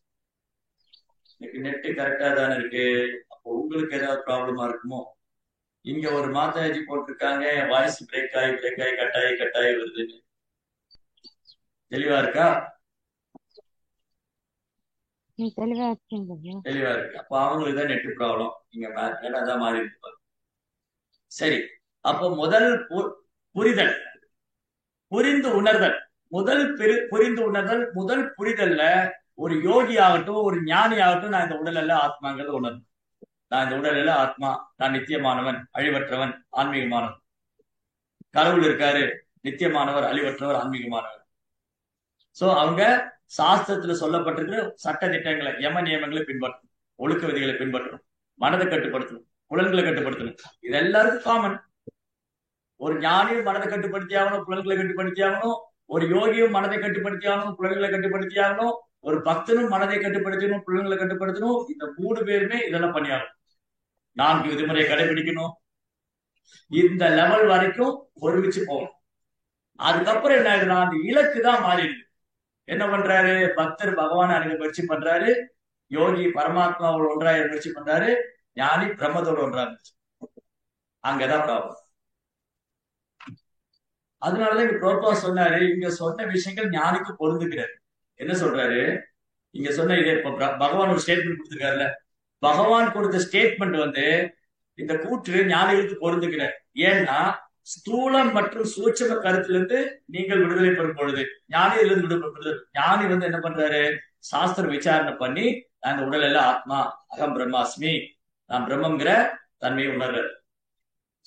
இன்னைக்கு நெட் கரெக்டா தானே இருக்கு. அப்போ உங்களுக்கு ஏதாவது ப்ராப்ளமா இருக்குமோ? இங்க ஒரு மாதாஜி போட்டிருக்காங்க, வாய்ஸ் பிரேக் ஆகி கட்டாயி வருதுன்னு. தெளிவா இருக்கா? தெளிவா இருக்கு. அப்ப அவங்களுக்கு தான் நெட் ப்ராப்ளம். நீங்க அதான் மாறி இருக்கு. சரி, அப்ப முதல் புரிதல், புரிந்து உணர்தல். புரிந்து உணர்தல், முதல் புரிதல்ல ஒரு யோகி ஆகட்டும், ஒரு ஞானி ஆகட்டும், நான் இந்த உடல் அல்ல ஆத்மாங்கிறது உணர்வு. நான் இந்த உடல் அல்ல ஆத்மா, நான் நித்தியமானவன், அழிவற்றவன், ஆன்மீகமானவன். கடவுள் இருக்காரு, நித்தியமானவர், அழிவற்றவர், ஆன்மீகமானவர். சோ அவங்க சாஸ்திரத்துல சொல்லப்பட்டிருக்கிற சட்ட திட்டங்களை, யம நியமங்களை பின்பற்றணும், ஒழுக்க விதிகளை பின்பற்றணும், மனதை கட்டுப்படுத்தணும், புலன்களை கட்டுப்படுத்தணும். இது எல்லாருக்கும் காமன். ஒரு ஞானியும் மனதை கட்டுப்படுத்தி ஆகணும், புலன்களை கட்டுப்படுத்தி ஆகணும். ஒரு யோகியும் மனதை கட்டுப்படுத்தி ஆகணும், புலன்களை கட்டுப்படுத்தி ஆகணும். ஒரு பக்தனும் மனதை கட்டுப்படுத்தணும், புலன்களை கட்டுப்படுத்தணும். இந்த 3 பேருமே இதெல்லாம் பண்ணியாகணும். 4 விதிமுறையை கடைபிடிக்கணும். இந்த லெவல் வரைக்கும் ஒருமிச்சு போகணும். அதுக்கப்புறம் என்ன ஆகுதுன்னா, அந்த இலக்கு தான் மாறிடுது. என்ன பண்றாரு? பக்தர் பகவானை அணுக முயற்சி பண்றாரு, யோகி பரமாத்மாவோட ஒன்றாய முயற்சி பண்றாரு, ஞானி பிரம்மத்தோட ஒன்றாக. அங்கதான் ப்ராப்ளம். அதனாலதான் இங்க ப்ரோபா சொன்னாரு, இங்க சொன்ன விஷயங்கள் ஞானிக்கு பொருந்துக்கிறாரு. என்ன சொல்றாரு? இங்க சொன்ன இதே பகவான் ஒரு ஸ்டேட்மெண்ட் கொடுத்துருக்காருல்ல, பகவான் கொடுத்த ஸ்டேட்மெண்ட் இந்த கூற்று ஞானிகளுக்கு பொருந்துகிறார். ஏன்னா ஸ்தூலம் மற்றும் சூட்சம கருத்திலிருந்து நீங்கள் விடுதலை பெறும் பொழுது ஞானியிலிருந்து விடுதலை. ஞானி என்ன பண்றாரு? சாஸ்திர விசாரணை பண்ணி நான் இந்த உடல் எல்லாம் ஆத்மா, அகம் பிரம்மாஸ்மி, நான் பிரம்மங்கிற தன்மையை உணர்றாரு.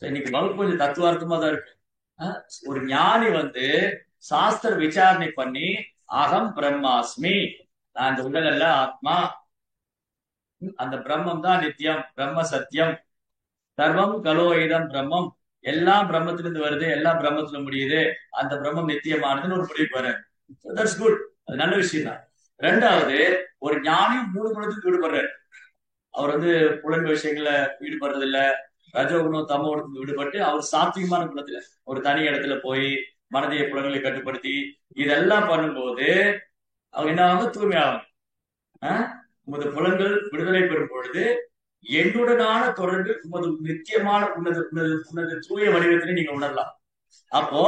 இன்னைக்கு வகுப்பு கொஞ்சம் தத்துவார்த்தமா தான் இருக்கு. ஒரு ஞானி சாஸ்திர விசாரணை பண்ணி அகம் பிரம்மாஸ்மி, நான் இந்த உடல் எல்லாம் ஆத்மா, அந்த பிரம்மம் தான் நித்தியம், பிரம்ம சத்தியம், சர்வம் கலோயிதம் பிரம்மம், எல்லாம் பிரம்மத்திலிருந்து வருது, எல்லாம் பிரம்மத்துல முடியுது, அந்த பிரம்மம் நித்தியமானதுன்னு ஒரு முடிவுக்கு வர. தட்ஸ் குட், அது நல்ல விஷயம் தான். 2வது, ஒரு ஞானியும் 3 குணத்துக்கு விடுபடுறாரு. அவர் வந்து புலன் விஷயங்கள்ல ஈடுபடுறது இல்ல, ரஜோகுணம் தமோ குணத்துக்கு ஈடுபட்டு அவர் சாத்வீகமான குணத்துல ஒரு தனி இடத்துல போய் மனதைய புலன்களை கட்டுப்படுத்தி இதெல்லாம் பண்ணும்போது அவங்க என்ன ஆகும்? தூய்மையாகும். உமது புலன்கள் விடுதலை பெறும் பொழுது என்னுடனான தொடர்பு உமது நித்தியமான உனது தூய வடிவத்தினை நீங்க உணரலாம். அப்போ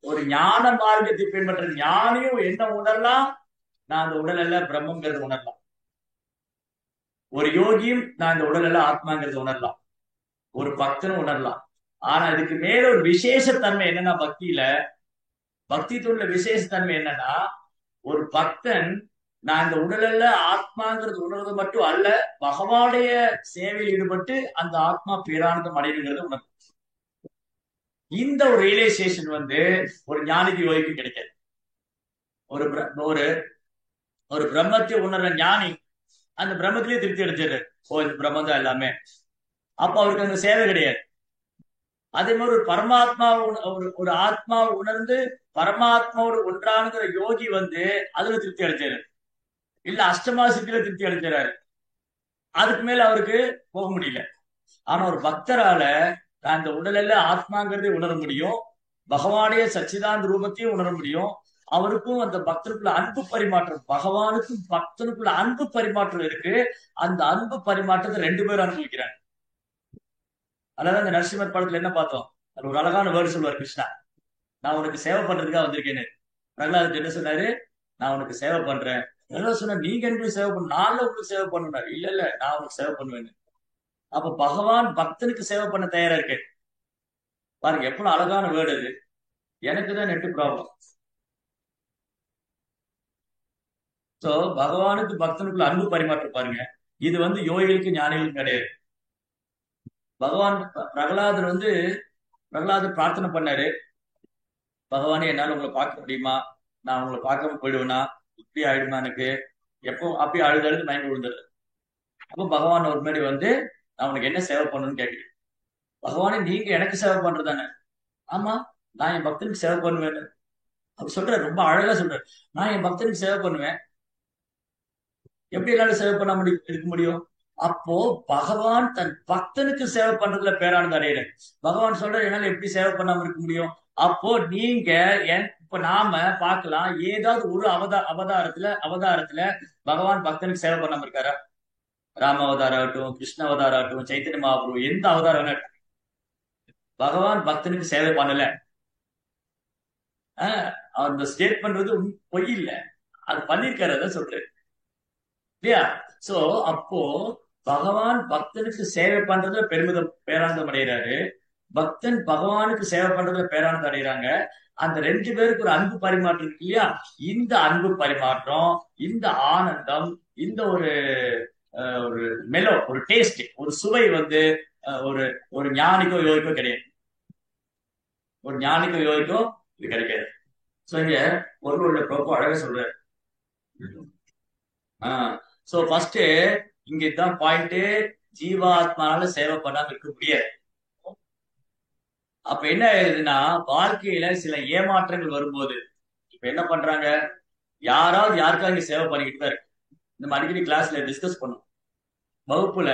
ஒரு ஞான மார்க்கத்தை பின்பற்ற ஞானியும் என்ன உணரலாம்? நான் அந்த உடல் அல்ல பிரம்மங்கிறது உணரலாம். ஒரு யோகியும் நான் இந்த உடல் அல்ல ஆத்மாங்கிறது உணரலாம். ஒரு பக்தனும் உணரலாம். ஆனா இதுக்கு மேல ஒரு விசேஷத்தன்மை என்னன்னா, பக்தி தொழில விசேஷத்தன்மை என்னன்னா, ஒரு பக்தன் நான் இந்த உடல் அல்ல ஆத்மாங்கிறது உணர்வது மட்டும் அல்ல, பகவானுடைய சேவையில் ஈடுபட்டு அந்த ஆத்மா பேரானந்தம் அடையுங்கிறது உணர்வு. இந்த ஒரு ரியலைசேஷன் வந்து ஒரு ஞானிக்கு யோகிக்கு கிடைக்காது. ஒரு ஒரு ஒரு பிரம்மத்தை உணர்ற ஞானி அந்த பிரம்மத்திலேயே திருப்தி அடைஞ்சாரு. இந்த பிரம்மம் தான் எல்லாமே. அப்ப அவருக்கு அங்க சேவை கிடையாது. அதே மாதிரி ஒரு பரமாத்மா ஒரு ஆத்மாவை உணர்ந்து பரமாத்மாவோட ஒன்றானுங்கிற யோகி வந்து அதுல திருப்தி அடைஞ்சாரு. இல்ல அஷ்டமா சித்தியில திருப்தி அடைஞ்சாரு. அதுக்கு மேல அவருக்கு போக முடியல. ஆனா ஒரு பக்தரால அந்த உடல்ல ஆத்மாங்கிறதை உணர முடியும், பகவானுடைய சச்சிதாந்த ரூபத்தையும் உணர முடியும். அவருக்கும் அந்த பக்தனுக்குள்ள அன்பு பரிமாற்றம், பகவானுக்கும் பக்தனுக்குள்ள அன்பு பரிமாற்றம் இருக்கு. அந்த அன்பு பரிமாற்றத்தை 2 பேரும் அனுபவிக்கிறாங்க. அதாவது அந்த நரசிம்மர் படத்துல என்ன பார்த்தோம்? அது ஒரு அழகான வேர்டு சொல்லுவார் கிருஷ்ணா, நான் உனக்கு சேவை பண்றதுக்காக வந்திருக்கேன்னு. பிரகலாத் என்ன சொன்னாரு? நான் உனக்கு சேவை பண்றேன். பிரகலாத் சொன்னா, நீங்க எனக்கு சேவை பண்ண, நான் உங்களுக்கு சேவை பண்ணுனாரு. இல்ல நான் உனக்கு சேவை பண்ணுவேன்னு. அப்ப பகவான் பக்தனுக்கு சேவை பண்ண தயாரா இருக்கு. பாருங்க எவ்வளவு அழகான வேர்டு அது. எனக்கு தான் நெட் ப்ராப்ளம். சோ பகவானுக்கு பக்தனுக்குள்ள அன்பு பரிமாற்றம் பாருங்க. இது வந்து யோகிகளுக்கு ஞானிகளுக்கு கிடையாது. பகவான் பிரகலாதர் வந்து பிரகலாதர் பிரார்த்தனை பண்ணாரு, பகவானே என்னால உங்களை பார்க்க முடியுமா? நான் உங்களை பார்க்காம போயிடுவேனா? இப்படி ஆயிடுமா எனக்கு? எப்போ அப்படி அழுது மயங்கி விழுந்தாரு. அப்போ பகவான் ஒரு மாதிரி வந்து நான் உனக்கு என்ன சேவை பண்ணணும்னு கேட்கிறேன். பகவானே நீங்க எனக்கு சேவை பண்றதானே? ஆமா, நான் என் பக்தனுக்கு சேவை பண்ணுவேன். அப்படி சொல்றாரு, ரொம்ப அழகா சொல்றாரு. நான் என் பக்தனுக்கு சேவை பண்ணுவேன். எப்படி எல்லாரும் சேவை பண்ண இருக்க முடியும்? அப்போ பகவான் தன் பக்தனுக்கு சேவை பண்றதுல பேரானது அடையிறேன். பகவான் சொல்ற என்னால எப்படி சேவை பண்ணாம இருக்க முடியும்? அப்போ நீங்க இப்ப நாம பார்க்கலாம், ஏதாவது ஒரு அவதாரத்துல பகவான் பக்தனுக்கு சேவை பண்ணாம இருக்காரா? ராம அவதாரம் ஆகட்டும், கிருஷ்ண அவதாரம் ஆகட்டும், சைத்தன்ய மகாபிரபு, எந்த அவதாரம் பகவான் பக்தனுக்கு சேவை பண்ணல. அந்த ஸ்டேட் பண்றது பொய் இல்ல, அது பண்ணிருக்காரு. அதான் சொல்றேன் இல்லையா? சோ அப்போ பகவான் பக்தனுக்கு சேவை பண்றதுல பேரானந்தம் அடைகிறாரு, பக்தன் பகவானுக்கு சேவை பண்றதுல பேரானந்தம் அடைகிறாங்க. அந்த 2 பேருக்கு ஒரு அன்பு பரிமாற்றம் இருக்கு இல்லையா? இந்த அன்பு பரிமாற்றம், இந்த ஆனந்தம், இந்த ஒரு ஒரு டேஸ்ட், ஒரு சுவை வந்து ஒரு ஒரு ஞானிக்கோ யோகிக்கோ கிடையாது. ஒரு ஞானிக்கோ யோகிக்கோ இது கிடைக்காது. சோ இங்க பொருளுள்ள பிரபு அழகா சொல்றாரு. சோ ஃபர்ஸ்ட் இங்க இதுதான் பாயிண்ட், ஜீவாத்மானால சேவை பண்ணாம இருக்க முடியாது. அப்ப என்ன ஆயிருதுன்னா, வாழ்க்கையில சில ஏமாற்றங்கள் வரும்போது இப்ப என்ன பண்றாங்க, யாராவது யாருக்காக சேவை பண்ணிக்கிட்டு தான் இருக்கு. நம்ம அடிக்கடி கிளாஸ்ல டிஸ்கஸ் பண்ணுவோம், வகுப்புல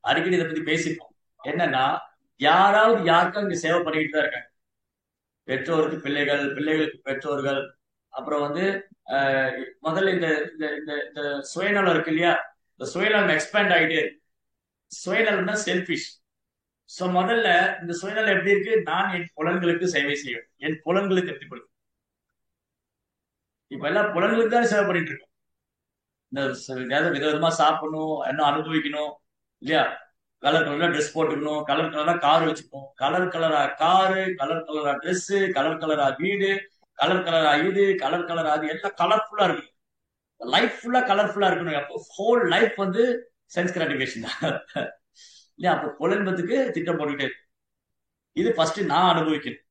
அடிக்கடி இதை பத்தி பேசிப்போம். என்னன்னா, யாராவது யாருக்கா இங்க சேவை பண்ணிக்கிட்டு தான் இருக்காங்க. பெற்றோருக்கு பிள்ளைகள், பிள்ளைகளுக்கு பெற்றோர்கள். அப்புறம் வந்து முதல்ல இந்த இந்த சுயநலம் இருக்கு இல்லையா? இந்த சுயநலம் எக்ஸ்பேண்ட் ஆகிட்டே இருக்கு. சுயநலம்னா செல்பிஷ். சோ முதல்ல இந்த சுயநலம் எப்படி இருக்கு? நான் என் புலன்களுக்கு சேவை செய்வேன், என் புலன்களுக்கு திருப்திப்படுத்தும். இப்ப எல்லாம் புலன்களுக்கு தான் சேவை பண்ணிட்டு இருக்கோம். இந்த விதவிதமா சாப்பிடணும், என்ன அனுபவிக்கணும் இல்லையா? கலர் கலரா ட்ரெஸ் போட்டுக்கணும், கலர் கலரா கார் வச்சுக்கணும், கலர் கலரா காரு, கலர் கலரா ட்ரெஸ், கலர் கலரா வீடு, கலர் கலரா இது, கலர் கலரா அது, எல்லாம் கலர்ஃபுல்லா இருக்கணும். லைஃப் ஃபுல்லா கலர்ஃபுல்லா இருக்கணும். அப்போ ஹோல் லைஃப் வந்து சென்ஸ் கிராட்டிஃபிகேஷன் தான் இல்லையா? அப்போ புலன்பத்துக்கு திட்டம் போட்டுக்கிட்டே இருக்கு. இது ஃபர்ஸ்ட் நான் அனுபவிக்கணும்.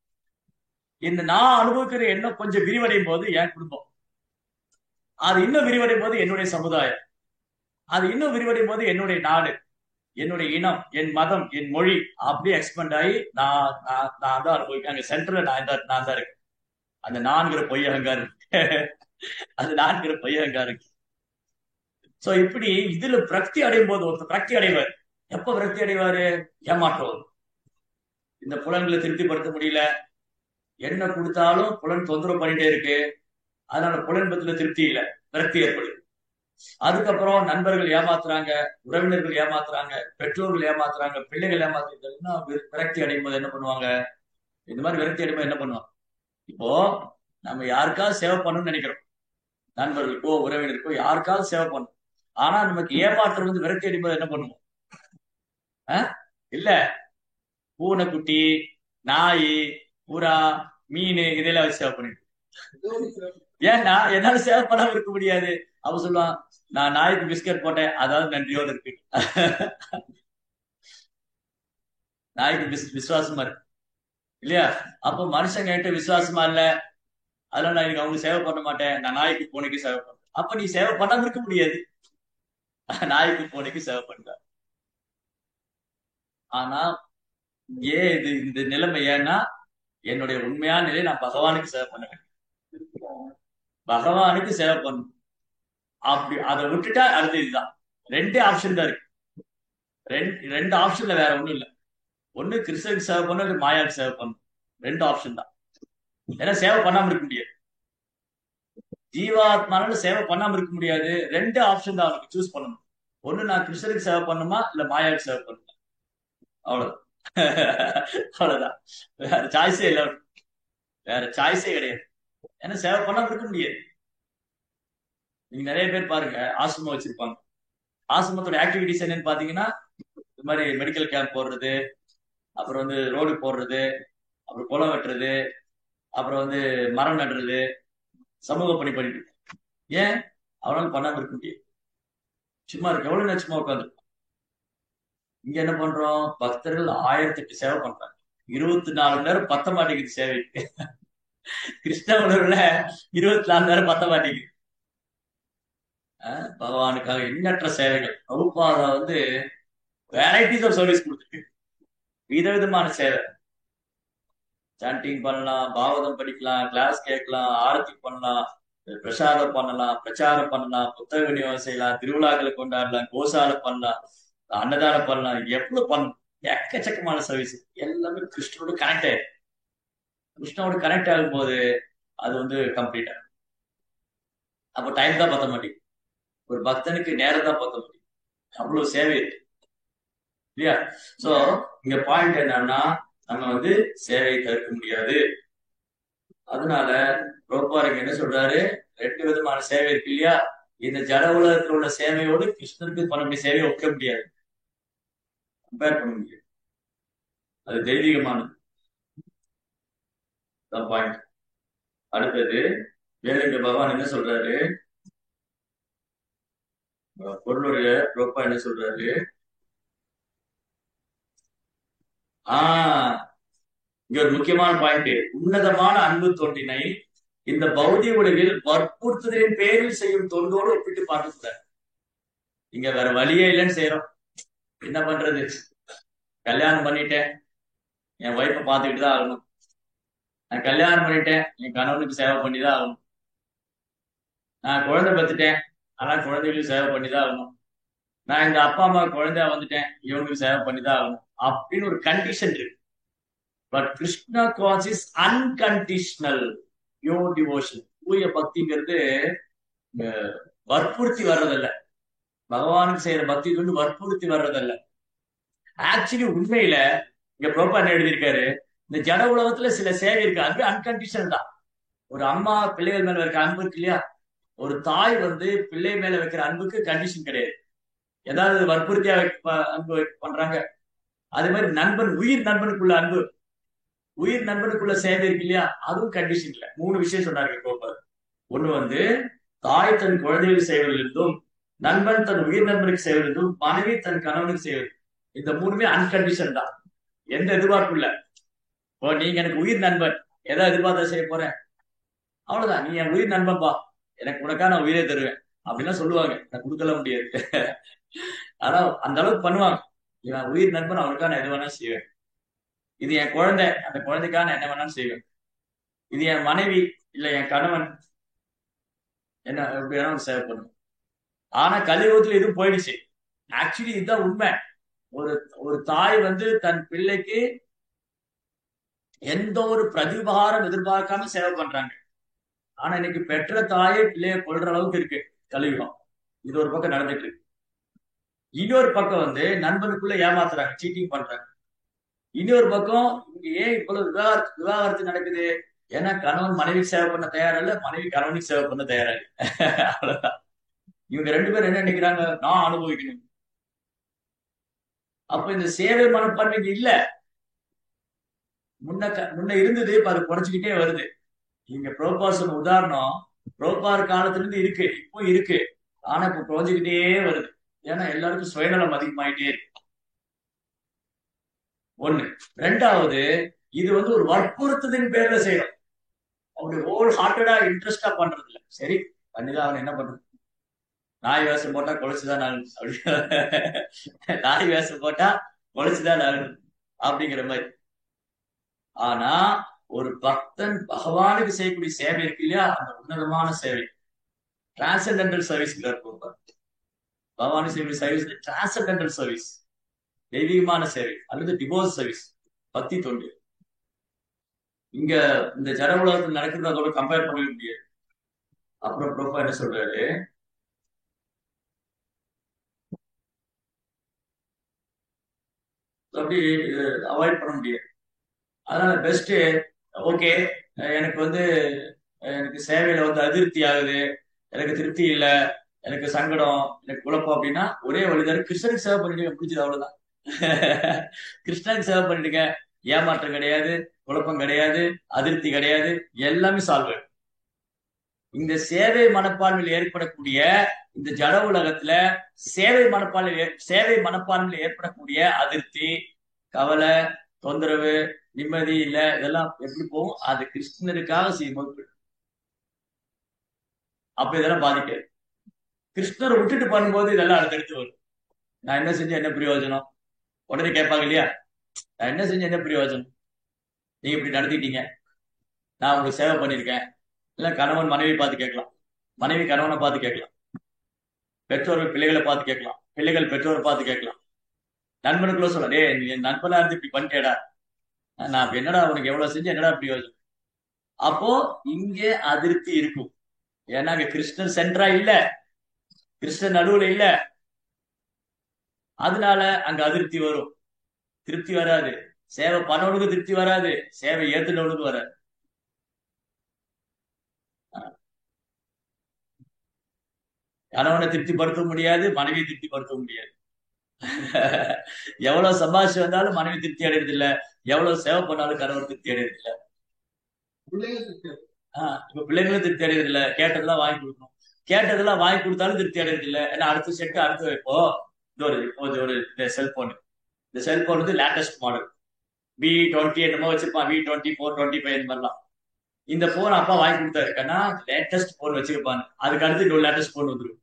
இந்த நான் அனுபவிக்கிற எண்ணம் கொஞ்சம் விரிவடையும் போது என் குடும்பம், அது இன்னும் விரிவடையும் போது என்னுடைய சமுதாயம், அது இன்னும் விரிவடையும் போது என்னுடைய நாடு, என்னுடைய இனம், என் மதம், என் மொழி, அப்படியே எக்ஸ்பெண்ட் ஆகி நான் தான் அனுபவிக்கிறேன். அங்க சென்டர்ல நான் தான் இருக்கேன். அந்த நான்கிற பொய் அகங்காரம் அது நான்கிற பொய் அகங்காரம். சோ இப்படி இதுல விரக்தி அடையும் போது ஒருத்தர் விரக்தி அடைவார். எப்ப விரக்தி அடைவாரு? ஏமாற்றம் வரும். இந்த புலன்களை திருப்திப்படுத்த முடியல, என்ன கொடுத்தாலும் புலன் தொந்தரவு பண்ணிட்டே இருக்கு, அதனால புலன் பத்தில திருப்தி இல்லை, விரக்தி ஏற்படுது. அதுக்கப்புறம் நண்பர்கள் ஏமாத்துறாங்க, உறவினர்கள் ஏமாத்துறாங்க, பெற்றோர்கள் ஏமாத்துறாங்க, பிள்ளைகள் ஏமாத்துறாங்கன்னா விரக்தி அடையும் போது என்ன பண்ணுவாங்க? இந்த மாதிரி விரக்தி அடையும் போது என்ன பண்ணுவாங்க? இப்போ நம்ம யாருக்காவது சேவை பண்ணணும்னு நினைக்கிறோம், நண்பர்களுக்கோ உறவினருக்கோ யாருக்காவது சேவை பண்ணணும். ஆனா நமக்கு ஏமாற்றம் வந்து விரக்தி அடையும் போது என்ன பண்ணுவோம்? இல்ல, பூனைக்குட்டி, நாய், புறா, மீன் இதெல்லாம் வச்சு சேவை பண்ணிட்டு, ஏன்னா என்னால சேவை பண்ணாம இருக்க முடியாது. அவ சொல்லுவான், நான் நாய்க்கு பிஸ்கட் போட்டேன், அதாவது நன்றியோடு இருக்கு. நாய்க்கு விசுவாசமா இருக்கு இல்லையா? அப்போ மனுஷங்க என்கிட்ட விசுவாசமா இல்ல, அதனால நான் இன்னைக்கு அவங்களுக்கு சேவை பண்ண மாட்டேன், நான் நாய்க்கு பூனைக்கு சேவை பண்ணேன். அப்ப நீ சேவை பண்ணாம இருக்க முடியாது, நாய்க்கு பூனைக்கு சேவை பண்ற. ஆனா ஏன் இது இந்த நிலைமை? ஏன்னா என்னுடைய உண்மையான நிலை நான் பகவானுக்கு சேவை பண்ண வேண்டும், பகவானுக்கு சேவை பண்ணணும். அப்படி அதை விட்டுட்டா அடுத்து இதுதான். ரெண்டே ஆப்ஷன் தான் இருக்கு. ரெண்டு ஆப்ஷன்ல வேற ஒண்ணும் இல்லை. ஒண்ணு கிருஷ்ணருக்கு சேவை பண்ணணும், இல்லை மாயாவுக்கு சேவை பண்ணணும். ரெண்டு ஆப்ஷன் தான். ஏன்னா சேவை பண்ணாம இருக்க முடியாது, ஜீவாத்மானால சேவை பண்ணாம இருக்க முடியாது. ரெண்டு ஆப்ஷன் தான் அவனுக்கு சூஸ் பண்ணணும். ஒண்ணு நான் கிருஷ்ணருக்கு சேவை பண்ணுமா, இல்ல மாயாவுக்கு சேவை பண்ணுமா, அவ்வளவுதான். அவ்வளவுதான், வேற சாய்ஸே இல்லை, வேற சாய்ஸே கிடையாது. ஏன்னா சேவை பண்ணாம இருக்க முடியாது. நீங்க நிறைய பேர் பாருங்க, ஆசிரமம் வச்சிருப்பாங்க. ஆசிரமத்தோட ஆக்டிவிட்டிஸ் என்னன்னு பாத்தீங்கன்னா, இந்த மாதிரி மெடிக்கல் கேம்ப் போடுறது, அப்புறம் வந்து ரோடு போடுறது, அப்புறம் குளம் வெட்டுறது, அப்புறம் வந்து மரம் நடுறது, சமூக பணி பண்ணிட்டு. ஏன் அவனால பண்ணாம இருக்க முடியாது? சும்மா இருக்கு, எவ்வளவு நேரம் சும்மா உட்காந்து. இங்க என்ன பண்றோம்? பக்தர்கள் 1008 சேவை பண்றாங்க, 24 மணி நேரம் பத்த மாட்டேங்குது சேவை. கிருஷ்ண உணர்வுல 24 நேரம் பத்த மாட்டேங்குது. பகவானுக்காக எண்ணற்ற சேவைகள். பிரபுபாதா வந்து வெரைட்டிஸ் ஆஃப் சர்வீஸ் கொடுத்துருக்கு, விதவிதமான சேவை. சாண்டிங் பண்ணலாம், பாகவதம் படிக்கலாம், கிளாஸ் கேட்கலாம், ஆரத்தி பண்ணலாம், பிரசாதம் பண்ணலாம், பிரச்சாரம் பண்ணலாம், புத்தக விநியோகம் செய்யலாம், திருவிழாக்களை கொண்டாடலாம், கோசாலை பண்ணலாம், அன்னதானம் பண்ணலாம், எவ்வளவு பண்ணலாம், எக்கச்சக்கமான சர்வீஸ். எல்லாமே கிருஷ்ணனோட கனெக்ட் ஆயிடும். கிருஷ்ணனோட கனெக்ட் ஆகும் போது அது வந்து கம்ப்ளீட் ஆகும். அப்போ டைம் தான் பத்த மாட்டேங்குது, ஒரு பக்தனுக்கு நேரம் தான் பத்த மாட்டேங்குது, அவ்வளவு சேவை இருக்கு இல்லையா? சோ இங்க பாயிண்ட் என்னன்னா, நம்ம வந்து சேவையை தவிர்க்க முடியாது. அதனால ரோபாரிங்க என்ன சொல்றாரு? ரெண்டு விதமான சேவை இருக்கு இல்லையா? இந்த ஜட உலகத்தில் உள்ள சேவையோடு கிருஷ்ணருக்கு பண்ணக்கூடிய சேவையை ஒக்க முடியாது, கம்பேர் பண்ண முடியாது. அது தெய்வீகமானது பாயிண்ட். அடுத்தது வேலைக்கு பகவான் என்ன சொல்றாரு? பொருளுடைய ரோப்பா என்ன சொல்றாரு? இங்க ஒரு முக்கியமான பாயிண்ட். உன்னதமான அன்பு தொண்டினை இந்த பௌதிக உலகில் வற்புறுத்துதலின் பேரில் செய்யும் தொண்டோடு ஒப்பிட்டு பார்க்கக்கூடாது. இங்க வேற வழியே இல்லைன்னு செய்யறோம். என்ன பண்றது? கல்யாணம் பண்ணிட்டேன், என் ஒய்ஃபை பார்த்துக்கிட்டு தான் ஆகணும். நான் கல்யாணம் பண்ணிட்டேன், என் கணவனுக்கு சேவை பண்ணிதான் ஆகணும். நான் குழந்தை பெற்றுட்டேன், ஆனா குழந்தைகளுக்கு சேவை பண்ணிதான் ஆகணும். நான் இந்த அப்பா அம்மா குழந்தையா வந்துட்டேன், இவங்களுக்கு சேவை பண்ணிதான் ஆகணும் அப்படின்னு ஒரு கண்டிஷன் இருக்கு. But Krishna cause is unconditional pure devotion. தூய பக்திங்கிறது வற்புறுத்தி வர்றதில்ல, பகவானுக்கு செய்யற பக்தி வந்து வற்புறுத்தி வர்றதில்ல. ஆக்சுவலி உண்மையில இங்க ப்ரோப்பா என்ன எழுதியிருக்காரு? இந்த ஜட உலகத்துல சில சேவை இருக்கு, அது அன்கண்டிஷனல் தான். ஒரு அம்மா பிள்ளைகள் மேல வைக்கிற அன்பு இருக்கு இல்லையா? ஒரு தாய் வந்து பிள்ளை மேல வைக்கிற அன்புக்கு கண்டிஷன் கிடையாது, ஏதாவது வற்புறுத்தியா அன்பு பண்றாங்க. அதே மாதிரி நண்பன், உயிர் நண்பனுக்குள்ள அன்பு, உயிர் நண்பனுக்குள்ள சேவை இருக்கு இல்லையா? அதுவும் கண்டிஷன் இல்லை. 3 விஷயம் சொன்னாரு கோபால். ஒண்ணு வந்து தாய் தன் குழந்தைகளுக்கு செய்வதிலிருந்தும், நண்பன் தன் உயிர் நண்பனுக்கு செய்வதிலிருந்தும், மனைவி தன் கணவனுக்கு செய்வது. இந்த 3மே அன்கண்டிஷன் தான், எந்த எதிர்பார்ப்பும் இல்லை. இப்போ நீங்க எனக்கு உயிர் நண்பன், ஏதாவது எதிர்பார்த்தா செய்ய போறேன், அவ்வளவுதான். நீ என் உயிர் நண்பன்பா, எனக்கு உனக்கா நான் உயிரே தருவேன் அப்படின்லாம் சொல்லுவாங்க. நான் கொடுக்கல முடியாது, ஆனா அந்த அளவுக்கு பண்ணுவாங்க. நான் உயிர் நண்பன், அவனுக்கா நான் எது வேணாலும் செய்வேன். இது என் குழந்தை, அந்த குழந்தைக்காக நான் என்ன வேணாலும் செய்வேன். இது என் மனைவி, இல்ல என் கணவன், என்ன எப்படி வேணாலும் சேவை பண்ணும். ஆனா கலியுகத்துல இது போயிடுச்சு. ஆக்சுவலி இதுதான் உண்மை. ஒரு ஒரு தாய் வந்து தன் பிள்ளைக்கு எந்த ஒரு பிரதிபகாரம் எதிர்பார்க்காம சேவை பண்றாங்க. ஆனா இன்னைக்கு பெற்ற தாயே பிள்ளைய கொள்ற அளவுக்கு இருக்கு கலியுகம். இது ஒரு பக்கம் நடந்துட்டு இருக்கு. இன்னொரு பக்கம் வந்து நண்பனுக்குள்ள ஏமாத்துறாங்க, சீட்டிங் பண்றாங்க. இன்னொரு பக்கம் இங்க ஏன் இவ்வளவு விவாகரத்து நடக்குது? ஏன்னா கணவன் மனைவி சேவை பண்ண தயாரா இல்ல, மனைவி கணவனுக்கு சேவை பண்ண தயாரா இல்ல. அவ்வளவுதான். இவங்க ரெண்டு பேரும் என்ன நினைக்கிறாங்க? நான் அனுபவிக்கணும். அப்ப இந்த சேவை மனப்பான்மை இங்க இல்ல. முன்ன இருந்தது, இப்ப அது குறைச்சிக்கிட்டே வருது. இங்க புரோபார் சொன்ன உதாரணம் புரோபார் காலத்துல இருந்து இருக்கு, இப்போ இருக்கு. ஆனா இப்ப குறைஞ்சுக்கிட்டே வருது. ஏன்னா எல்லாருக்கும் சுயநலம் அதிகமாயிட்டே இருக்கு. ஒண்ணு. ரெண்டாவது, இது வந்து ஒரு வற்புறுத்தலின் பேர்ல செய்யறோம். அவங்க ஹோல் ஹார்ட்டடா இன்ட்ரெஸ்டா பண்றது இல்ல. சரி பண்ணிதான் அவன் என்ன பண்றது, நாய் வேஷம் போட்டா கொலைச்சுதான் ஆகணும் அப்படி, நாய் வேஷம் போட்டா கொலைச்சுதான் ஆகணும் அப்படிங்கிற மாதிரி. ஆனா ஒரு பக்தன் பகவானுக்கு செய்யக்கூடிய சேவை இருக்கு இல்லையா, அந்த உன்னதமான சேவை டிரான்சென்டென்டல் சர்வீஸ் இருக்கும். பகவானுக்கு செய்யக்கூடிய சர்வீஸ் டிரான்சென்டென்டல் சர்வீஸ், தெய்வீகமான சேவை அல்லது டிவோர்ஸ் சர்வீஸ், பக்தி தொண்டு. இங்க இந்த ஜட உலகத்தில் நடக்கிறது அதோட கம்பேர் பண்ண முடியாது. அப்புறம் ப்ரோப்பா என்ன சொல்றாரு, அப்படி அவாய்ட் பண்ண முடியாது. அதனால பெஸ்ட் ஓகே, எனக்கு வந்து எனக்கு சேவையில வந்து அதிருப்தி ஆகுது, எனக்கு திருப்தி இல்லை, எனக்கு சங்கடம், எனக்கு குழப்பம் அப்படின்னா ஒரே வழிதான், கிருஷ்ணனுக்கு சேவை பண்ணிடுங்க, முடிஞ்சது அவ்வளவுதான். கிருஷ்ணனுக்கு சேவை பண்ணிடுங்க, ஏமாற்றம் கிடையாது, குழப்பம் கிடையாது, அதிருப்தி கிடையாது, எல்லாமே சால்வ் ஆகும். இந்த சேவை மனப்பான்மையில் ஏற்படக்கூடிய இந்த ஜட உலகத்துல சேவை மனப்பான்மையில் ஏற்படக்கூடிய அதிருப்தி, கவலை, தொந்தரவு, நிம்மதி இல்ல, இதெல்லாம் எப்படி போகும்? அது கிருஷ்ணருக்காக செய்யும்போது அப்ப இதெல்லாம் பாதிக்காது. கிருஷ்ணரை விட்டுட்டு பண்ணும்போது இதெல்லாம் அடுத்தடுத்து வரும். நான் என்ன செஞ்ச என்ன பிரயோஜனம்? உடனே கேட்பாங்க இல்லையா, நான் என்ன செஞ்ச என்ன பிரயோஜனம், நீங்க இப்படி நடத்திட்டீங்க, நான் உங்களுக்கு சேவை பண்ணிருக்கேன். இல்ல கணவன் மனைவி பார்த்து கேட்கலாம், மனைவி கணவனை பார்த்து கேட்கலாம், பெற்றோர்கள் பிள்ளைகளை பார்த்து கேட்கலாம், பிள்ளைகள் பெற்றோரை பார்த்து கேட்கலாம், நண்பனுக்குள்ள சொல்ல, டே நீ என் நண்பனா இருந்து இப்படி பண்ணிட்டேடா, நான் என்னடா உனக்கு எவ்வளவு செஞ்சு என்னடா பிரயோஜனம்? அப்போ இங்கே அதிருப்தி இருக்கும். ஏன்னா அங்க கிருஷ்ணன் சென்டரா இல்ல, கிருஷ்ணன் நடுவுல இல்ல. அதனால அங்க அதிருப்தி வரும், திருப்தி வராது. சேவை பண்ணவனுக்கு திருப்தி வராது, சேவை ஏத்துனவனுக்கு வராது. கணவனை திருப்திப்படுத்த முடியாது, மனைவியை திருப்திப்படுத்த முடியாது. எவ்வளவு சம்பாதிச்சு வந்தாலும் மனைவி திருப்தி அடைறது இல்ல, எவ்வளவு சேவை பண்ணாலும் கணவன் திருப்தி அடைறது இல்ல. இப்ப பிள்ளைங்களும் திருப்தி அடைறது இல்ல, கேட்டதெல்லாம் வாங்கி கொடுக்கணும், கேட்டதெல்லாம் வாங்கி கொடுத்தாலும் திருப்தி அடைறது இல்ல. ஏன்னா அடுத்த செட்டு அடுத்து இப்போ ஒரு செல்போன், இந்த செல்போன் வந்து லேட்டஸ்ட் மாடல் V20 என்னமோ வச்சிருப்பான், V24, 25 இந்த மாதிரிலாம். இந்த போன் அப்பா வாங்கி கொடுத்தாரு, கண்ணா லேட்டஸ்ட் போன் வச்சிருப்பான்னு. அதுக்கு அடுத்து இன்னொரு லேட்டஸ்ட் போன் வந்துடும்.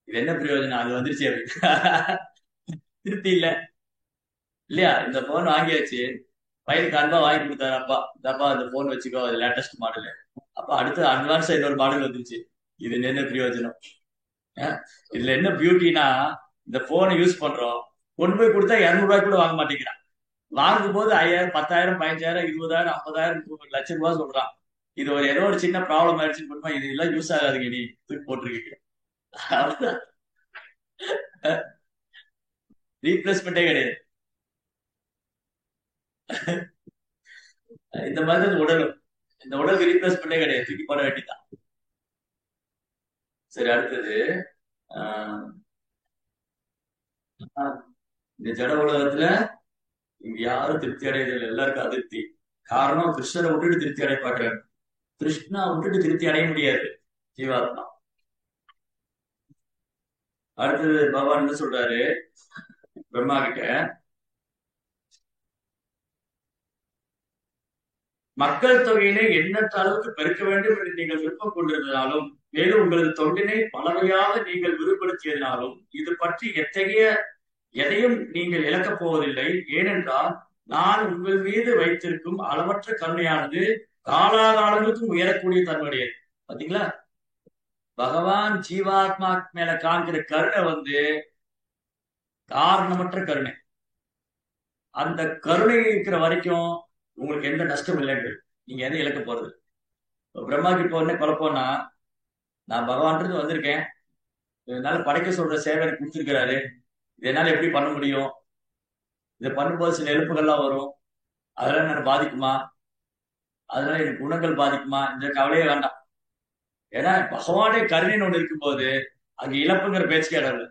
இது என்ன பிரயோஜனம், அது வந்துருச்சு அப்படின்னு திருப்தி இல்ல இல்லையா? இந்த போன் வாங்கியாச்சு, பையனுக்கு அன்பா வாங்கி கொடுத்தாரு அப்பா, அப்பா இந்த போன் வச்சுக்கோ, அது லேட்டஸ்ட் மாடல். அப்ப அடுத்து அட்வான்ஸா இன்னொரு மாடல் வந்துருச்சு. இது என்ன பிரயோஜனம்? இதுல என்ன பியூட்டினா, இந்த போனை யூஸ் பண்றோம், கொண்டு போய் கொடுத்தா 200 ரூபாய் கூட வாங்க மாட்டேங்கிறான். வாங்கும் போது 5000, 10,000, 15,000, 20,000, 50,000, 1 லட்சம் ரூபாய் சொல்றான். இது ஏதோ ஒரு சின்ன ப்ராப்ளம் ஆயிடுச்சுன்னு பண்ணுமா, இது எல்லாம் யூஸ் ஆகாதுங்க, நீ தூக்கி போட்டிருக்கீங்க, ரீப்ளேஸ்மெண்டே கிடையாது. இந்த மாதிரி உடலும், இந்த உடலுக்கு ரீப்ளேஸ்மெண்டே கிடையாது, தூக்கி போட வேண்டியதான். சரி, அடுத்தது இந்த ஜட உலகத்துல இங்க யாரும் திருப்தி அடையதில்லை, எல்லாருக்கும் அதிருப்தி. காரணம் கிருஷ்ணரை விட்டுட்டு திருப்தி அடைய பாக்குறாரு. கிருஷ்ணா விட்டுட்டு திருப்தி அடைய முடியாது ஜீவாத்மா. அடுத்தது பகவான் என்ன சொல்றாரு பிரம்மா கிட்ட, மக்கள் தொகையினை எண்ணற்ற அளவுக்கு பெருக்க வேண்டும் என்று நீங்கள் விருப்பம் கொண்டிருந்ததாலும், மேலும் உங்களது தொண்டினை பலவையாக நீங்கள் விரிவுபடுத்தியதினாலும் இது பற்றி எதையும் நீங்கள் இழக்கப் போவதில்லை. ஏனென்றால் நான் உங்கள் மீது வைத்திருக்கும் அளவற்ற கருணையானது காலாகாலங்களுக்கும் உயரக்கூடிய தன்மையுடையது. பாத்தீங்களா, பகவான் ஜீவாத்மா மேல காண்கிற கருணை வந்து காரணமற்ற கருணை. அந்த கருணை இருக்கிற வரைக்கும் உங்களுக்கு எந்த நஷ்டம் இல்லைன்னு நீங்க எதை இழக்க போறது. பிரம்மாக்கு இப்போ உடனே குழப்பம்னா, நான் பகவான்றது வந்திருக்கேன், இதனால படைக்க சொல்ற சேவை எனக்கு கொடுத்துருக்கிறாரு, இதனால எப்படி பண்ண முடியும், இதை பண்ணும்போது சில எழுப்புகள்லாம் வரும், அதெல்லாம் எனக்கு பாதிக்குமா, அதனால எனக்கு குணங்கள் பாதிக்குமா, இந்த கவலையே வேண்டாம். ஏன்னா பகவானே கருணைன்னு ஒண்ணு இருக்கும்போது அங்க இழப்புங்கிற பேச்சுக்கே இடம் இல்லை.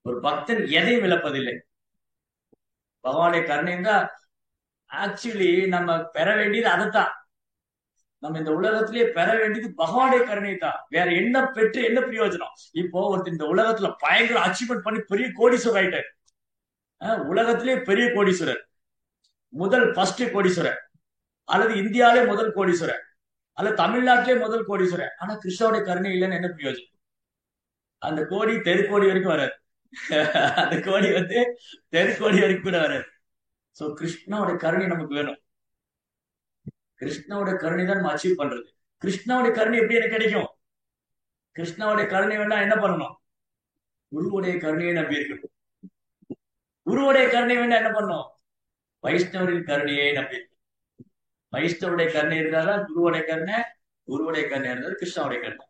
ஒரு பக்தன் எதையும் இழப்பதில்லை. பகவானுடைய கருணை தான் ஆக்சுவலி நம்ம பெற வேண்டியது அதைத்தான். நம்ம இந்த உலகத்திலேயே பெற வேண்டியது பகவானுடைய கருணை தான். வேற என்ன பெற்று என்ன பிரயோஜனம்? இப்போ ஒருத்தர் இந்த உலகத்துல பயங்கர அச்சீவ்மெண்ட் பண்ணி பெரிய கோடீஸ்வரர் ஆயிட்டார். உலகத்திலேயே பெரிய கோடீஸ்வரர், முதல் ஃபர்ஸ்ட் கோடீஸ்வரர், அல்லது இந்தியாவிலே முதல் கோடீஸ்வரர், அல்லது தமிழ்நாட்டிலே முதல் கோடீஸ்வரர். ஆனா கிருஷ்ணாவுடைய கருணை இல்லைன்னு என்ன பிரயோஜனம்? அந்த கோடி தெருக்கோடி வரைக்கும் வராது. அந்த கோடி வந்து தெருக்கோடி வரைக்கும் கூட வராது. சோ கிருஷ்ணாவுடைய கருணை நமக்கு வேணும். கிருஷ்ணாவோட கருணை தான் நம்ம அச்சீவ் பண்றது. கிருஷ்ணாவுடைய கருணை எப்படி எனக்கு கிடைக்கும்? கிருஷ்ணாவுடைய கருணை வேணா என்ன பண்ணணும்? குருவுடைய கருணையை நம்பி இருக்கணும். குருவுடைய கருணை வேணா என்ன பண்ணணும்? வைஷ்ணவரின் கருணையை நம்பி இருக்கணும். வைஷ்ணவருடைய கருணை இருந்தாதான் குருவுடைய கருணை, குருவுடைய கருணை இருந்தாலும் கிருஷ்ணாவுடைய கருணை.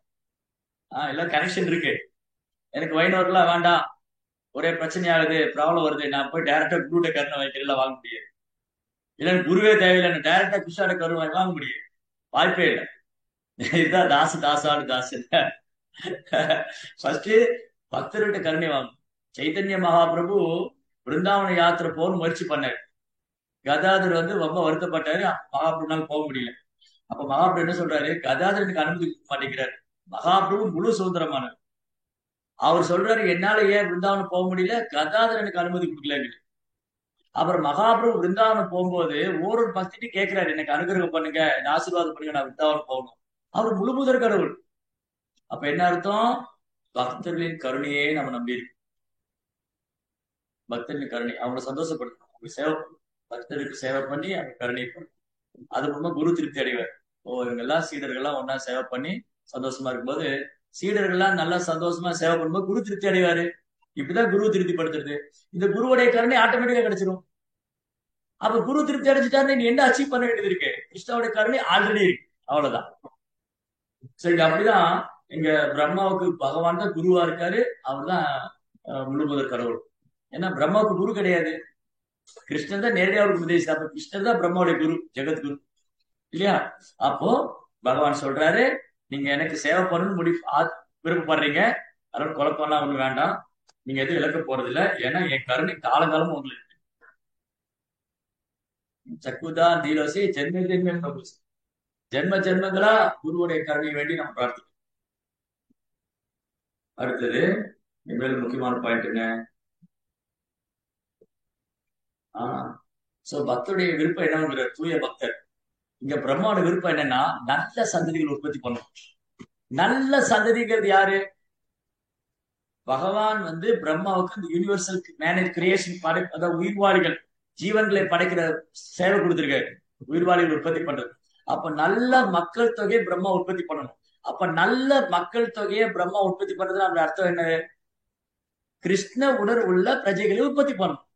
எல்லாம் கனெக்ஷன் இருக்கு. எனக்கு வைணவர்கள்லாம் வேண்டாம், ஒரே பிரச்சனை ஆகுது, ப்ராப்ளம் வருது, நான் போய் டைரக்டா குருவுடைய கருணை வைக்கிறதுல வாங்க முடியாது. இல்லைன்னு குருவே தேவையில்லை, டைரக்டா கிருஷ்ணாவோட கருணை வாங்க முடியாது, வாய்ப்பே இல்லை. இதுதான் தாசாடு தாசு. ஃபர்ஸ்ட் பக்தர்கிட்ட கருணை வாங்கும். சைத்தன்ய மகாபிரபு பிருந்தாவன யாத்திரை போக முயற்சி பண்ணாரு. கதாதர் வந்து ரொம்ப வருத்தப்பட்டாரு, மகாபிரபுனால போக முடியல. அப்ப மகாபிரபு என்ன சொல்றாரு, கதாதரனுக்கு அனுமதி கொடுக்க மாட்டேங்கிறாரு. மகாபிரபு முழு சுதந்திரமானவர். அவர் சொல்றாரு, என்னால ஏன் பிருந்தாவனம் போக முடியல, கதாதரனுக்கு அனுமதி கொடுக்கல. அப்புறம் மகாபிரபு பிருந்தாவனம் போகும்போது ஒரு பக்திட்டு கேட்கிறாரு, எனக்கு அனுகிரகம் பண்ணுங்க, என்ன ஆசீர்வாதம் பண்ணுங்க, நான் பிருந்தாவனம் போகணும். அவர் முழு முதற் கடவுள். அப்ப என்ன அர்த்தம்? பக்தர்களின் கருணையே நம்ம நம்பி இருக்கு. பக்தர்களின் கருணை அவங்களை சந்தோஷப்படுத்தணும், அவங்க சேவை பண்ணணும். பக்தருக்கு சேவை பண்ணி அவங்க கருணை பண்ணணும். அது மூலமா குரு திருப்தி அடைவார். இவங்க எல்லாம் சீடர்கள்லாம் ஒன்னா சேவை பண்ணி சந்தோஷமா இருக்கும்போது, சீடர்கள்லாம் நல்லா சந்தோஷமா சேவை பண்ணும்போது குரு திருப்தி அடைவாரு. இப்படிதான் குரு திருப்தி படுத்துறது. இந்த குருவுடைய கருணை ஆட்டோமேட்டிக்கா கிடைச்சிடும். அப்ப குரு திருப்தி அடைஞ்சிட்டாரு, நீ என்ன அச்சீவ் பண்ண வேண்டியது இருக்கு? கிருஷ்ணாவுடைய கருணை ஆல்ரெடி இருக்கு, அவ்வளவுதான். சரி, அப்படிதான் இங்க பிரம்மாவுக்கு பகவான் தான் குருவா இருக்காரு. அவர் தான் முழுமுதற் கடவுள். ஏன்னா பிரம்மாவுக்கு குரு கிடையாது, கிருஷ்ணன் தான் நேரடியாக அவருக்கு உபதேசித்தார். அப்ப கிருஷ்ணன் தான் பிரம்மாவுடைய குரு, ஜெகத்குரு இல்லையா? அப்போ பகவான் சொல்றாரு, நீங்க எனக்கு சேவை பண்ணணும்னு விருப்பப்படுறீங்க, அதோட குழப்பம்லாம் ஒண்ணு வேண்டாம், நீங்க எதுவும் இழக்க போறது இல்லை. ஏன்னா என் கருணை காலங்காலமும் உங்களுக்கு சக்குதா தீலோசி ஜென்ம ஜென்ம ஜென்ம ஜென்மங்களா குருவுடைய கருணை வேண்டி நம்ம பிரார்த்திக்கணும். அடுத்தது மேலும் முக்கியமான பாயிண்ட் என்ன? சோ பக்தருடைய விருப்பம் என்னங்கிற தூய பக்தர். இங்க பிரம்மாவோட விருப்பம் என்னன்னா, நல்ல சந்ததிகள் உற்பத்தி பண்ணணும். நல்ல சந்ததிங்கிறது யாரு? பகவான் வந்து பிரம்மாவுக்கு இந்த யூனிவர்சல் மேனேஜ் கிரியேஷன் அதாவது உயிர்வாளிகள், ஜீவன்களை படைக்கிற சேவை கொடுத்திருக்காரு, உயிர்வாளிகள் உற்பத்தி பண்றது. அப்ப நல்ல மக்கள் தொகையை பிரம்மா உற்பத்தி பண்ணணும். அப்ப நல்ல மக்கள் தொகையை பிரம்மா உற்பத்தி பண்றது நம்ம அர்த்தம் என்ன? கிருஷ்ண உணர்வு உள்ள பிரஜைகளை உற்பத்தி பண்ணணும்.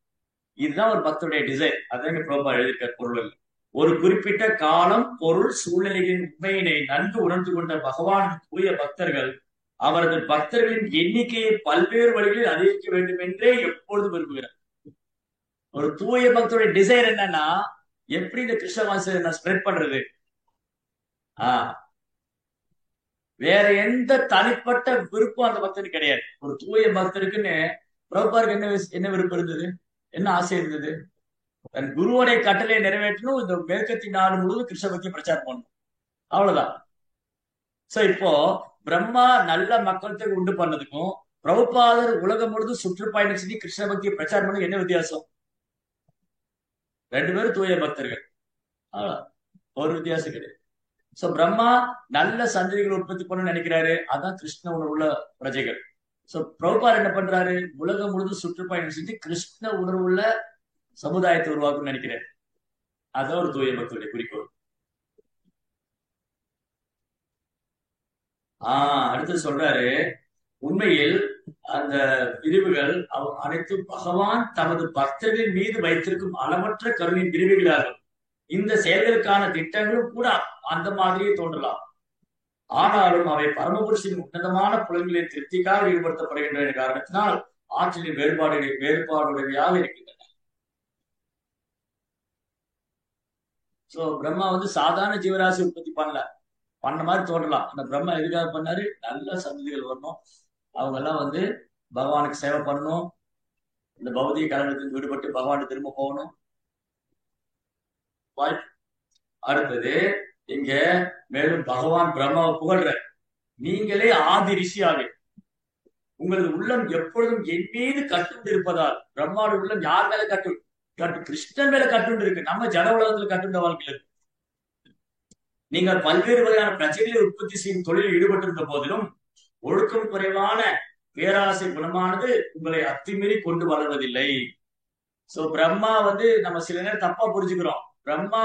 இதுதான் ஒரு பக்தருடைய டிசைன். அதான் பிரபா எழுதியிருக்க பொருள். ஒரு குறிப்பிட்ட காலம், பொருள், சூழ்நிலைகளின் உண்மையினை நன்கு உணர்ந்து கொண்ட பகவான் தூய பக்தர்கள் அவரது பக்தர்களின் எண்ணிக்கையை பல்வேறு வழிகளில் அதிகரிக்க வேண்டும் என்றே எப்பொழுதும் விரும்புகிறார். ஒரு தூய பக்தருடைய டிசைன் என்னன்னா, எப்படி இந்த கிருஷ்ணவாச நான் ஸ்ப்ரெட் பண்றது. வேற எந்த தனிப்பட்ட விருப்பம் அந்த பக்தருக்கு கிடையாது. ஒரு தூய பக்தருக்குன்னு பிரபுபாருக்கு என்ன விருப்பம் இருந்தது, என்ன ஆசை இருந்தது? தன் குருவோடைய கட்டளையை நிறைவேற்றணும், இந்த மேற்கத்திய நாடு முழுவதும் கிருஷ்ண பக்தியை பிரச்சாரம் பண்ணணும், அவ்வளவுதான். சோ இப்போ பிரம்மா நல்ல மக்களுக்கு உண்டு பண்ணதுக்கும் பிரபுபாதர் உலகம் முழுவதும் சுற்றுப்பயணம் செஞ்சு கிருஷ்ண பக்தியை பிரச்சாரம் பண்ண என்ன வித்தியாசம்? ரெண்டு பேரும் தூய பக்தர்கள், ஒரு வித்தியாசம் கிடையாது. சோ பிரம்மா நல்ல சந்ததிகள் உற்பத்தி பண்ண நினைக்கிறாரு, அதான் கிருஷ்ண உணர்வுள்ள பிரஜைகள். சோ பிரபுபாதர் என்ன பண்றாரு, உலகம் முழுவதும் சுற்றுப்பயணம் செஞ்சு கிருஷ்ண உணர்வுள்ள சமுதாயத்தை உருவாக்கும் நினைக்கிறேன். அதான் ஒரு தூய பக்தருடைய குறிக்கோள். அடுத்து சொல்றாரு, உண்மையில் அந்த பிரிவுகள் அனைத்தும் பகவான் தமது பக்தர்களின் மீது வைத்திருக்கும் அளவற்ற கருணையின் பிரிவுகளாகும். இந்த செயல்களுக்கான திட்டங்களும் கூட அந்த மாதிரியே தோன்றலாம். ஆனாலும் அவை பரமபுருஷின் உன்னதமான புலன்களின் திருப்திக்காக ஈடுபடுத்தப்படுகின்ற காரணத்தினால் ஆற்றலின் வேறுபாடுடையவையாக இருக்கின்றன. சோ பிரம்மா சாதாரண ஜீவராசி உற்பத்தி பண்ண மாதிரி தோன்றலாம். அந்த பிரம்மா எதுக்காக பண்ணாரு? நல்ல சந்ததிகள் வரணும், அவங்க எல்லாம் பகவானுக்கு சேவை பண்ணணும், இந்த பௌதிக கடனத்திற்கு விடுபட்டு பகவானுக்கு திரும்ப போகணும். அடுத்தது இங்க மேலும் பகவான் பிரம்மாவை புகழ்ற, நீங்களே ஆதி ரிஷியாவே, உங்களது உள்ளம் எப்பொழுதும் என் மீது கட்டுண்டு இருப்பதால். பிரம்மாவோட உள்ளம் யார் மேல கிருஷ்ணன் மேல கட்டுண்டு இருக்கு. நம்ம ஜட உலகத்துல கட்டுண்ட வாழ்க்கையில் இருக்கு. நீங்கள் பல்வேறு வகையான பிரச்சனைகளை உற்பத்தி செய்யும் தொழிலில் ஈடுபட்டிருந்த போதிலும் ஒழுக்கம் குறைவான பேராசை குணமானது உங்களை அத்துமீறி கொண்டு வளர்வதில்லை. சோ பிரம்மா நம்ம சில நேரம் தப்பா புரிஞ்சுக்கிறோம். பிரம்மா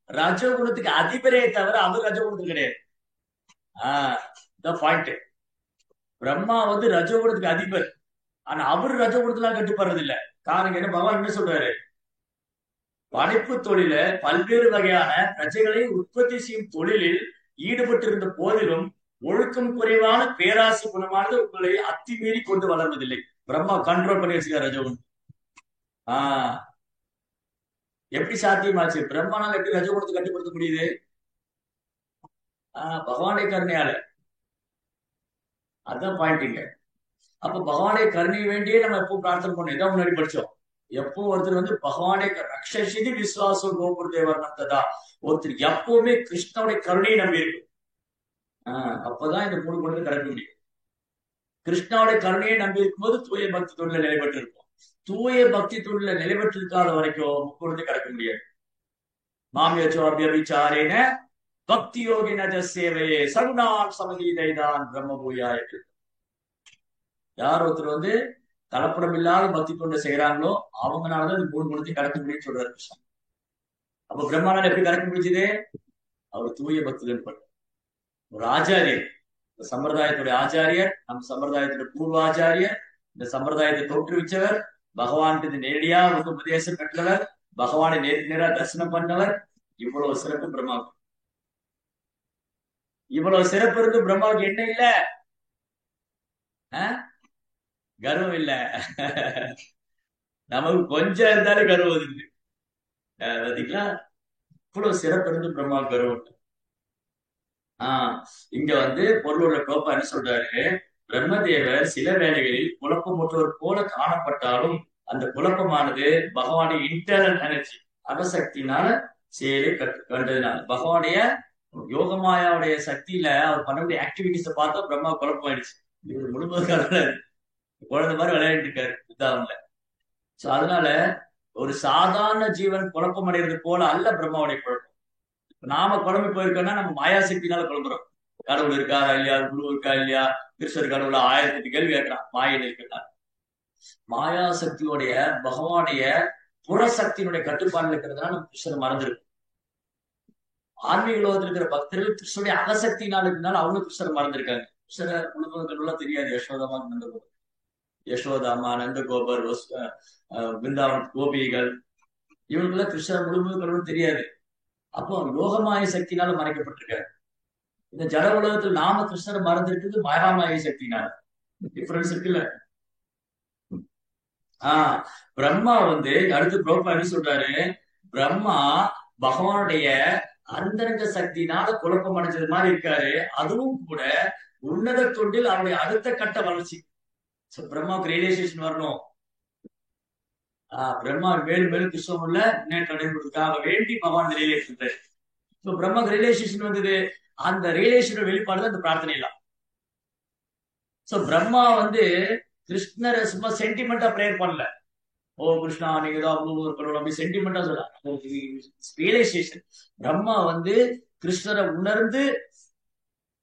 ரஜகுணத்துக்கு அதிபரே தவிர அவர் ரஜகுணத்துக்கு கிடையாது. பாயிண்ட். பிரம்மா ரஜகுணத்துக்கு அதிபர், ஆனா அவரு ரஜகுணத்துல கட்டுப்படுறது இல்ல. காரணம் என்ன? பகவான் என்ன சொல்றாரு? படைப்பு தொழில பல்வேறு வகையான பிரஜைகளை உற்பத்தி செய்யும் தொழிலில் ஈடுபட்டிருந்த போதிலும் ஒழுக்கம் குறைவான பேராசை குணமானது உங்களை அத்துமீறி கொண்டு வளர்வதில்லை. பிரம்மா கண்ட்ரோல் பண்ணி வச்சுக்கார் ரஜகுணம். எப்படி சாத்தியமாச்சு? பிரம்மானால எப்படி ரஜகுணத்தை கட்டுப்படுத்த முடியுது? பகவானுடைய கருணையால. அதுதான் பாயிண்டிங்க. அப்ப பகவானுடைய கருணை வேண்டியே நம்ம எப்போ பிரார்த்தனை பண்ணோம். இதான் முன்னாடி படிச்சோம். எப்போ ஒருத்தர் பகவானே ரக்ஷசிதி விசுவாசம் கோபுரதேவர் நந்ததா, ஒருத்தர் எப்பவுமே கிருஷ்ணனுடைய கருணையை நம்பி இருக்கு. அப்பதான் இந்த 3 குணத்தை கடக்க முடியும். கிருஷ்ணாவுடைய கருணையை நம்பி இருக்கும்போது தூய பக்தி தொழில நிலைபெற்று இருக்கும். தூய பக்தி தொழில நிலைபெற்று இருக்காத வரைக்கும் முக்குணத்தை கடக்க முடியாது. மாமியச்சோபியவிச்சாரேன பக்தி யோகி நஜ சேவையே சகுணான் சமகீதைதான் பிரம்மபூயாய. யார் ஒருத்தர் கலப்படம் இல்லாத பக்தி தொண்டை செய்யறாங்களோ அவங்கனாலதான் இந்த 3 குணத்தை கடக்க முடியும்னு சொல்றாரு கிருஷ்ணன். அப்ப பிரம்மானால எப்படி கடக்க முடிஞ்சது? அவர் தூய பக்தியில் பட்ட ஒரு ஆச்சாரியர், இந்த சம்பிரதாயத்துடைய ஆச்சாரியர், நம்ம சம்பிரதாயத்துடைய பூர்வ ஆச்சாரியர், இந்த சம்பிரதாயத்தை தோற்றுவிச்சவர், பகவானுக்கு நேரடியா உபதேசம் பெற்றவர், பகவானை நேரா தரிசனம் பண்ணவர். இவ்வளவு சிறப்பு பிரம்மாவுக்கு. இவ்வளவு சிறப்பு இருந்து பிரம்மாவுக்கு என்ன இல்ல? கர்வம் இல்ல. நமக்கு கொஞ்சம் இருந்தாலும் கர்வம் இருக்கு. பாத்தீங்களா? இவ்வளவு சிறப்பு இருந்து பிரம்மாவுக்கு கர்வம் இல்லை. இங்க பொருளோட கோப்பா என்ன சொல்றாரு? பிரம்மதேவர் சில வேளைகளில் குழப்பமுற்றவர் போல காணப்பட்டாலும் அந்த குழப்பமானது பகவானுடைய இன்டர்னல் எனர்ஜி அகசக்தினால செயலை கண்டதுனால, பகவானுடைய யோகமாயாவுடைய சக்தியில அவர் பண்ணக்கூடிய ஆக்டிவிட்டிஸை பார்த்தா பிரம்மா குழப்பம் ஆயிடுச்சு. இவர் முழுவதுக்காக குழந்தை மாதிரி விளையாடிட்டு இருக்காரு புத்தாவன்ல. சோ அதனால ஒரு சாதாரண ஜீவன் குழப்பம் அடைகிறது போல அல்ல பிரம்மாவுடைய குழப்பம். நாம குழம்பு போயிருக்கோம்னா நம்ம மாயாசக்தினால குழம்புறோம். கடவுள் இருக்காரா இல்லையா, குரு இருக்கா இல்லையா, கிருஷ்ணர் கடவுள 1008 கேள்வி கேட்கிறான் மாயில் இருக்கிறார். மாயாசக்தியோடைய பகவானுடைய புறசக்தியினுடைய கட்டுப்பாடு இருக்கிறதுனால நம்ம கிருஷ்ணரை மறந்துருக்கு. ஆன்மீக உலகத்தில் இருக்கிற பக்தர்கள் கிருஷ்ணனுடைய அகசக்தினால இருக்கிறதுனால அவங்களும் கிருஷ்ணரை மறந்துருக்காங்க. கிருஷ்ணரை முழுவதும் தெரியாது. யசோதாமா நந்தகோபர், யசோதாமா நந்தகோபர், பிருந்தாவன் கோபிகள், இவங்களுக்குள்ள கிருஷ்ணர் முழுவதும் தெரியாது. அப்போ யோகமாய சக்தினால மறைக்கப்பட்டிருக்காரு. இந்த ஜட உலகத்தில் நாம கிருஷ்ணரை மறந்துருக்குது மகாமாய சக்தினால. டிஃபரன்ஸ் இருக்குல்ல? பிரம்மா அடுத்து பிரம்மா என்ன சொல்றாரு? பிரம்மா பகவானுடைய அந்தரங்க சக்தினால குழப்பம் அடைஞ்சது மாதிரி இருக்காரு. அதுவும் கூட உன்னத தொண்டில் அவருடைய அடுத்த கட்ட வளர்ச்சி. பிரம்மாவுக்கு ரியலைசேஷன் வரணும். பிரம்மா மேலும் மேலும் கிருஷ்ணன் உள்ள முன்னேற்றம் அடைவதற்காக வேண்டி பகவான் ரியலைசேஷன். பிரம்மாவுக்கு ரியலைசேஷன் வந்தது. அந்த ரியலைசேஷன் வெளிப்பாடு அந்த பிரார்த்தனை எல்லாம். சோ பிரம்மா கிருஷ்ணரை சும்மா சென்டிமெண்டா பிரேயர் பண்ணல. ஓ கிருஷ்ணா நீங்க ஏதோ அப்படி சென்டிமெண்டா சொல்ல. ரியலைசேஷன். பிரம்மா கிருஷ்ணரை உணர்ந்து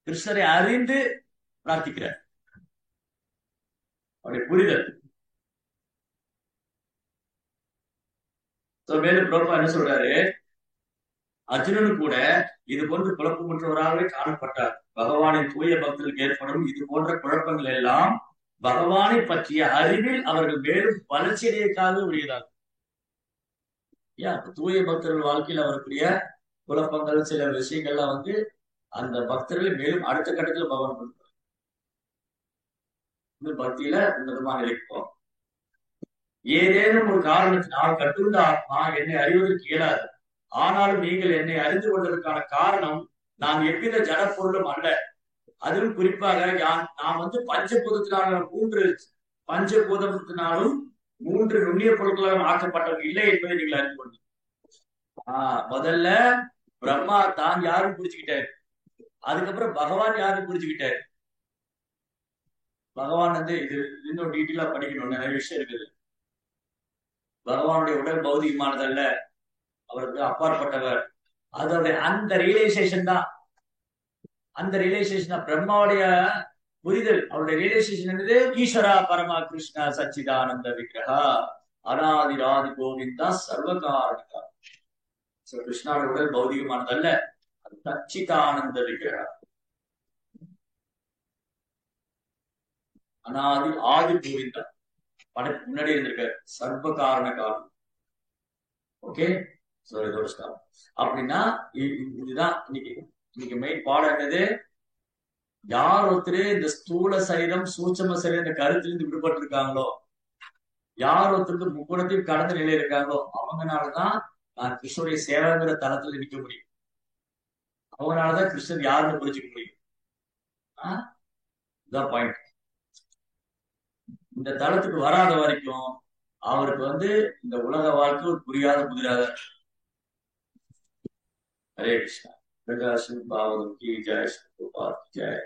கிருஷ்ணரை அறிந்து பிரார்த்திக்கிறார். அவருடைய புரிதல். மேலும் பிரபா என்ன சொல்றாரு? அர்ஜுனனும் கூட இது போன்று குழப்பமுற்றவராகவே காணப்பட்டார். பகவானின் தூய பக்தர்களுக்கு ஏற்படும் இது போன்ற குழப்பங்கள் எல்லாம் பகவானை பற்றிய அறிவில் அவர்கள் மேலும் வளர்ச்சியடையக்காக உரியதாக. தூய பக்தர்கள் வாழ்க்கையில் அவருக்குரிய குழப்பங்கள் சில விஷயங்கள்லாம் அந்த பக்தர்களை மேலும் அடுத்த கட்டத்தில் பகவான் கொடுப்பார். பக்தியில உன்னதமான நிலைப்போம். ஏதேனும் ஒரு காரணத்தினால் கட்டுண்ட ஆத்மா என்னை அறிவதற்கு இயலாது. ஆனாலும் நீங்கள் என்னை அறிந்து கொள்வதற்கான காரணம் நான் எவ்வித ஜடப்பொருளும் அல்ல. அதிலும் குறிப்பாக நாம் பஞ்சபூதத்தினாலும் 3 நுண்ணிய பொருட்களாலும் ஆக்கப்பட்டவர்கள் இல்லை என்பதை நீங்கள் அறிந்து கொள்ளுங்கள். முதல்ல பிரம்மா தான் யாரும் புரிச்சுக்கிட்டாரு. அதுக்கப்புறம் பகவான் யாரும் புரிச்சுக்கிட்டாரு. பகவான் இது இன்னும் டீட்டெயிலா படிக்கணும், நிறைய விஷயம் இருக்குது. பகவானுடைய உடல் பௌதிகமானதல்ல, அவருக்கு அப்பாற்பட்டவர். அதோட அந்த ரியலைசேஷன் தான் பிரம்மாவுடைய புரிதல். அவருடைய ரியலைசேஷன் என்னது? ஈஸ்வரா பரமா கிருஷ்ணா சச்சிதானந்த விக்கிரகா அனாதிராதி கோவிந்தா சர்வகாரணிகா. கிருஷ்ணாவுடைய உடல் பௌதிகமானதல்ல, அது சச்சிதானந்த விக்கிரகா, ஆதி கோவிந்தா, படைப்பு முன்னாடி இருந்திருக்காரு, சர்வ காரண காரணம். ஓகே, இதோட ஸ்டாப். அப்படின்னா இதுதான் இன்னைக்கு மெயின் பாடம் என்னது? யார் ஒருத்தர் இந்த ஸ்தூல சரீரம் சூட்சம சரீரம் இந்த கருத்திலிருந்து விடுபட்டு இருக்காங்களோ, யார் ஒருத்தருக்கு முக்குணத்தையும் கடந்த நிலையில இருக்காங்களோ, அவங்கனாலதான் நான் கிருஷ்ணனுடைய சேவைங்கிற தளத்துல நிக்க முடியும். அவங்களாலதான் கிருஷ்ணன் யாருன்னு புரிஞ்சுக்க முடியும். இதுதான் பாயிண்ட். இந்த தளத்துக்கு வராத வரைக்கும் அவருக்கு இந்த உலக வாழ்க்கை ஒரு புரியாத புதிராத. ஹரே கிருஷ்ணா. பிரகாஷ் பாவதம் கி ஜெய், ஜெய்.